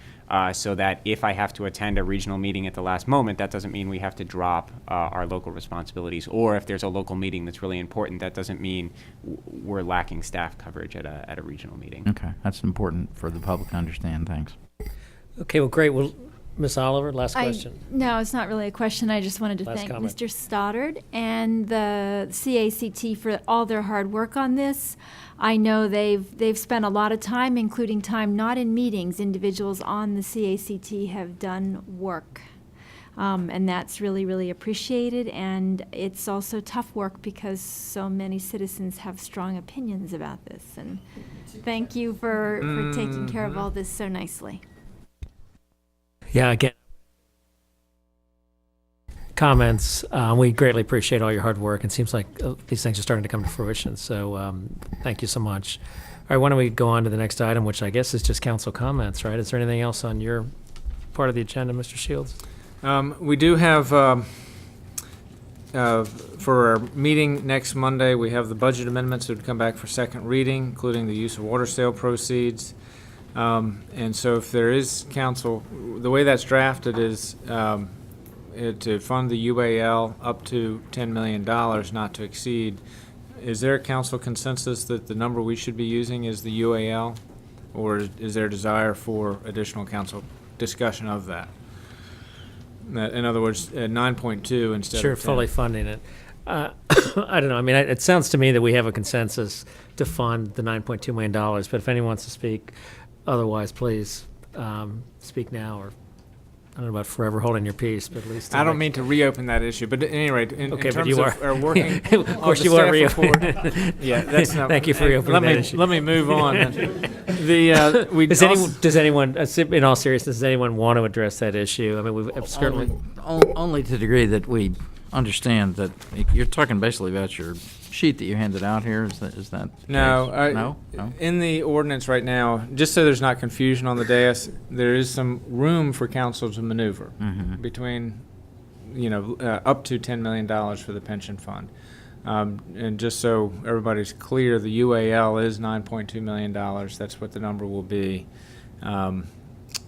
so that if I have to attend a regional meeting at the last moment, that doesn't mean we have to drop our local responsibilities. Or if there's a local meeting that's really important, that doesn't mean we're lacking staff coverage at a regional meeting. Okay, that's important for the public to understand. Thanks. Okay, well, great. Well, Ms. Oliver, last question. No, it's not really a question. I just wanted to Last thank comment. Mr. Stoddard and the CACT for all their hard work on this. I know they've spent a lot of time, including time not in meetings. Individuals on the CACT have done work. And that's really, really appreciated. And it's also tough work because so many citizens have strong opinions about this. And thank you for taking care of all this so nicely. Yeah, again, comments. We greatly appreciate all your hard work. It seems like these things are starting to come to fruition. So thank you so much. All right, why don't we go on to the next item, which I guess is just council comments, right? Is there anything else on your part of the agenda, Mr. Shields? We do have, for our meeting next Monday, we have the budget amendments that would come back for second reading, including the use of water sale proceeds. And so if there is council, the way that's drafted is to fund the UAL up to $10 million, not to exceed. Is there a council consensus that the number we should be using is the UAL? Or is there a desire for additional council discussion of that? In other words, 9.2 instead Sure, of 10. fully funding it. I don't know. I mean, it sounds to me that we have a consensus to fund the $9.2 million, but if anyone wants to speak otherwise, please speak now, or I don't know about forever holding your peace, but at least. I don't mean to reopen that issue, but at any rate, in Okay, but terms you of are. our working. Of course you are reopening. Yeah, that's not. Thank you for reopening that issue. Let me move on. Does anyone, in all seriousness, does anyone want to address that issue? I mean, we've certainly. Only to the degree that we understand that you're talking basically about your sheet that you handed out here. Is that No, no? In the ordinance right now, just so there's not confusion on the dais, there is some room for council to maneuver between, up to $10 million for the pension fund. And just so everybody's clear, the UAL is $9.2 million. That's what the number will be.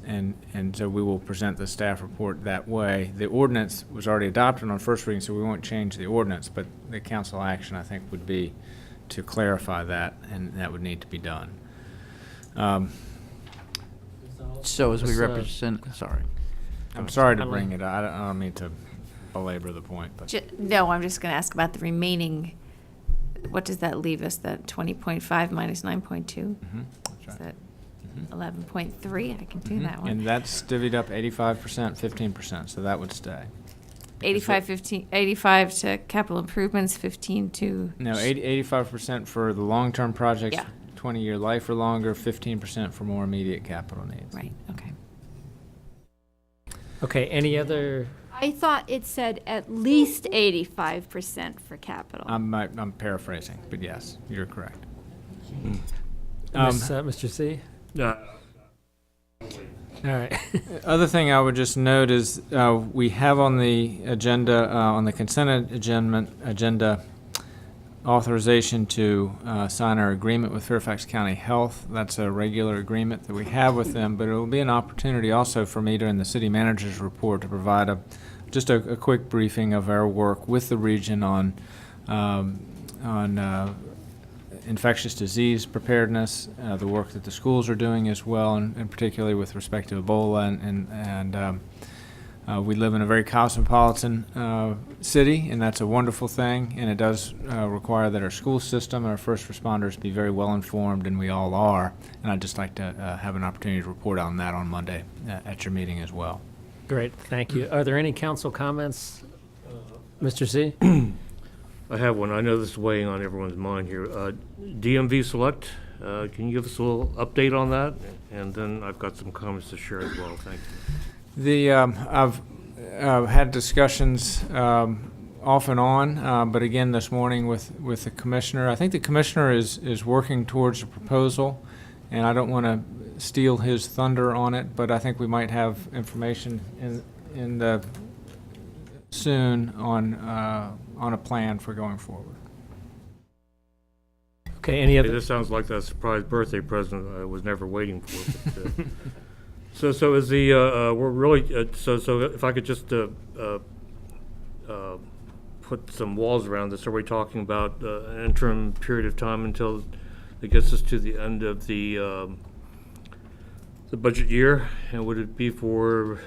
And so we will present the staff report that way. The ordinance was already adopted on first reading, so we won't change the ordinance, but the council action, I think, would be to clarify that, and that would need to be done. So as we represent, sorry. I'm sorry to bring it up. I don't mean to belabor the point, but No, I'm just going to ask about the remaining. What does that leave us? That 20.5 minus 9.2? that's right. Is that 11.3? I can do that one. And that's divvied up 85%, 15%, so that would stay. 85 to capital improvements, 15 to. No, 85% for the long-term projects, Yeah. 20-year life or longer, 15% for more immediate capital needs. Right, okay. Okay, any other? I thought it said at least 85% for capital. I'm paraphrasing, but yes, you're correct. Mr. C? All right. Other thing I would just note is we have on the agenda, on the consent agenda, authorization to sign our agreement with Fairfax County Health. That's a regular agreement that we have with them, but it will be an opportunity also for me during the city manager's report to provide just a quick briefing of our work with the region on infectious disease preparedness, the work that the schools are doing as well, and particularly with respect to Ebola. We live in a very cosmopolitan city, and that's a wonderful thing. And it does require that our school system and our first responders be very well informed, and we all are. And I'd just like to have an opportunity to report on that on Monday at your meeting as well. Great, thank you. Are there any council comments? Mr. Z? I have one. I know this is weighing on everyone's mind here. DMV Select, can you give us a little update on that? And then I've got some comments to share as well. Thank you. I've had discussions off and on, but again this morning with the commissioner. I think the commissioner is working towards a proposal, and I don't want to steal his thunder on it, but I think we might have information in the soon on a plan for going forward. Okay, any Hey, other? this sounds like that surprise birthday present I was never waiting for. But, so is the we're really so if I could just put some walls around this, are we talking about an interim period of time until it gets us to the end of the budget year? And would it be for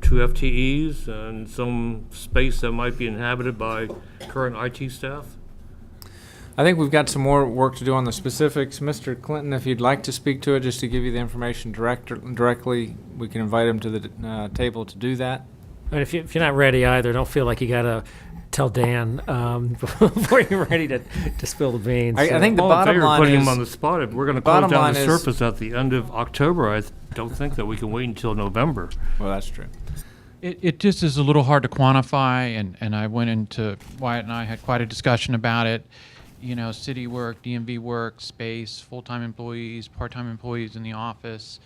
2 FTEs and some space that might be inhabited by current IT staff? I think we've got some more work to do on the specifics. Mr. Clinton, if you'd like to speak to it, just to give you the information directly, we can invite him to the table to do that. And if you're not ready either, don't feel like you got to tell Dan before you're ready to spill the beans. I think the Well, in bottom favor of line putting is him on the spot. If we're going to bottom close down line the is- surface at the end of October, I don't think that we can wait until November. Well, that's true. It just is a little hard to quantify, and I went into, Wyatt and I had quite a discussion about it. You know, city work, DMV work, space, full-time employees, part-time employees in the office.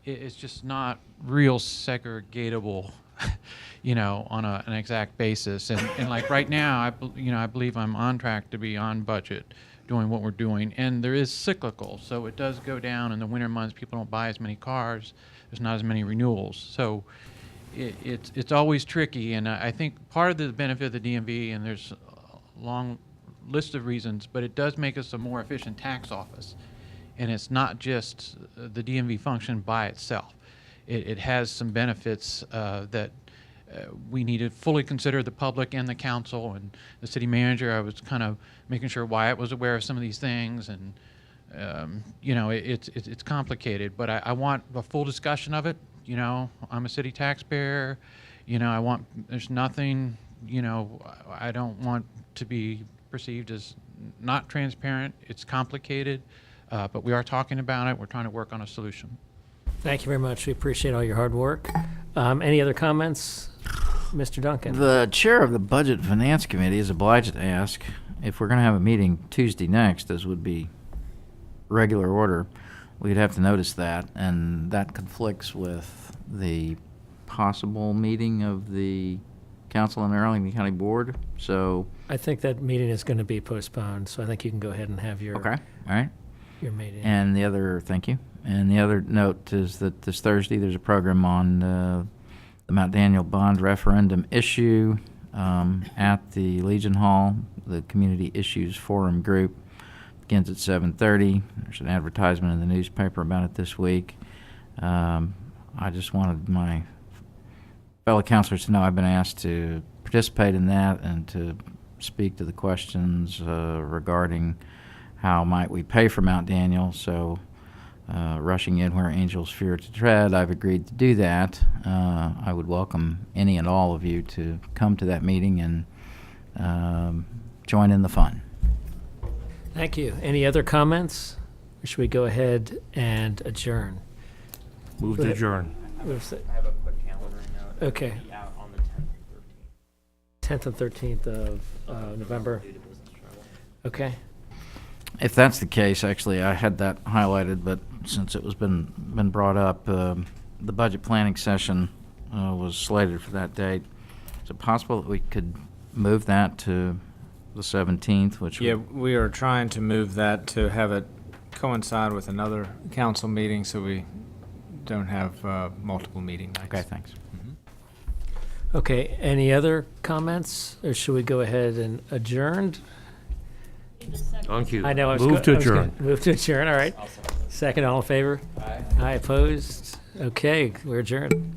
It's just not real segregatable, you know, on an exact basis. And like right now, I believe I'm on track to be on budget doing what we're doing. And there is cyclical, so it does go down in the winter months. People don't buy as many cars. There's not as many renewals. So it's always tricky. And I think part of the benefit of the DMV, and there's a long list of reasons, but it does make us a more efficient tax office. And it's not just the DMV function by itself. It has some benefits that we need to fully consider the public and the council and the city manager. I was kind of making sure Wyatt was aware of some of these things, and you know, it's complicated, but I want a full discussion of it. You know, I'm a city taxpayer. You know, there's nothing, you know, I don't want to be perceived as not transparent. It's complicated, but we are talking about it. We're trying to work on a solution. Thank you very much. We appreciate all your hard work. Any other comments? Mr. Duncan? The chair of the Budget and Finance Committee is obliged to ask if we're going to have a meeting Tuesday next, as would be regular order. We'd have to notice that, and that conflicts with the possible meeting of the council and the Arlington County Board. So I think that meeting is going to be postponed, so I think you can go ahead and have your, okay, all right. your meeting. And the other, thank you. And the other note is that this Thursday there's a program on the Mount Daniel bond referendum issue at the Legion Hall, the Community Issues Forum group. Begins at 7:30. There's an advertisement in the newspaper about it this week. I just wanted my fellow councilors to know I've been asked to participate in that and to speak to the questions regarding how might we pay for Mount Daniel. So rushing in where angels fear to tread, I've agreed to do that. I would welcome any and all of you to come to that meeting and join in the fun. Thank you. Any other comments? Or should we go ahead and adjourn? Move Go to ahead. adjourn. I have a quick calendar note. Okay. It'll be out on the 10th and 13th. 10th and 13th of November. Due to business travel. Okay. If that's the case, actually, I had that highlighted, but since it was been brought up, the budget planning session was slated for that date. Is it possible that we could move that to the 17th, which Yeah, would, we are trying to move that to have it coincide with another council meeting so we don't have multiple meeting nights. okay, thanks. Okay. Any other comments? Or should we go ahead and adjourn? On cue. I know. Move to adjourn. Move to adjourn, all right. Second, all in favor? Aye. Aye, opposed? Okay, we're adjourned.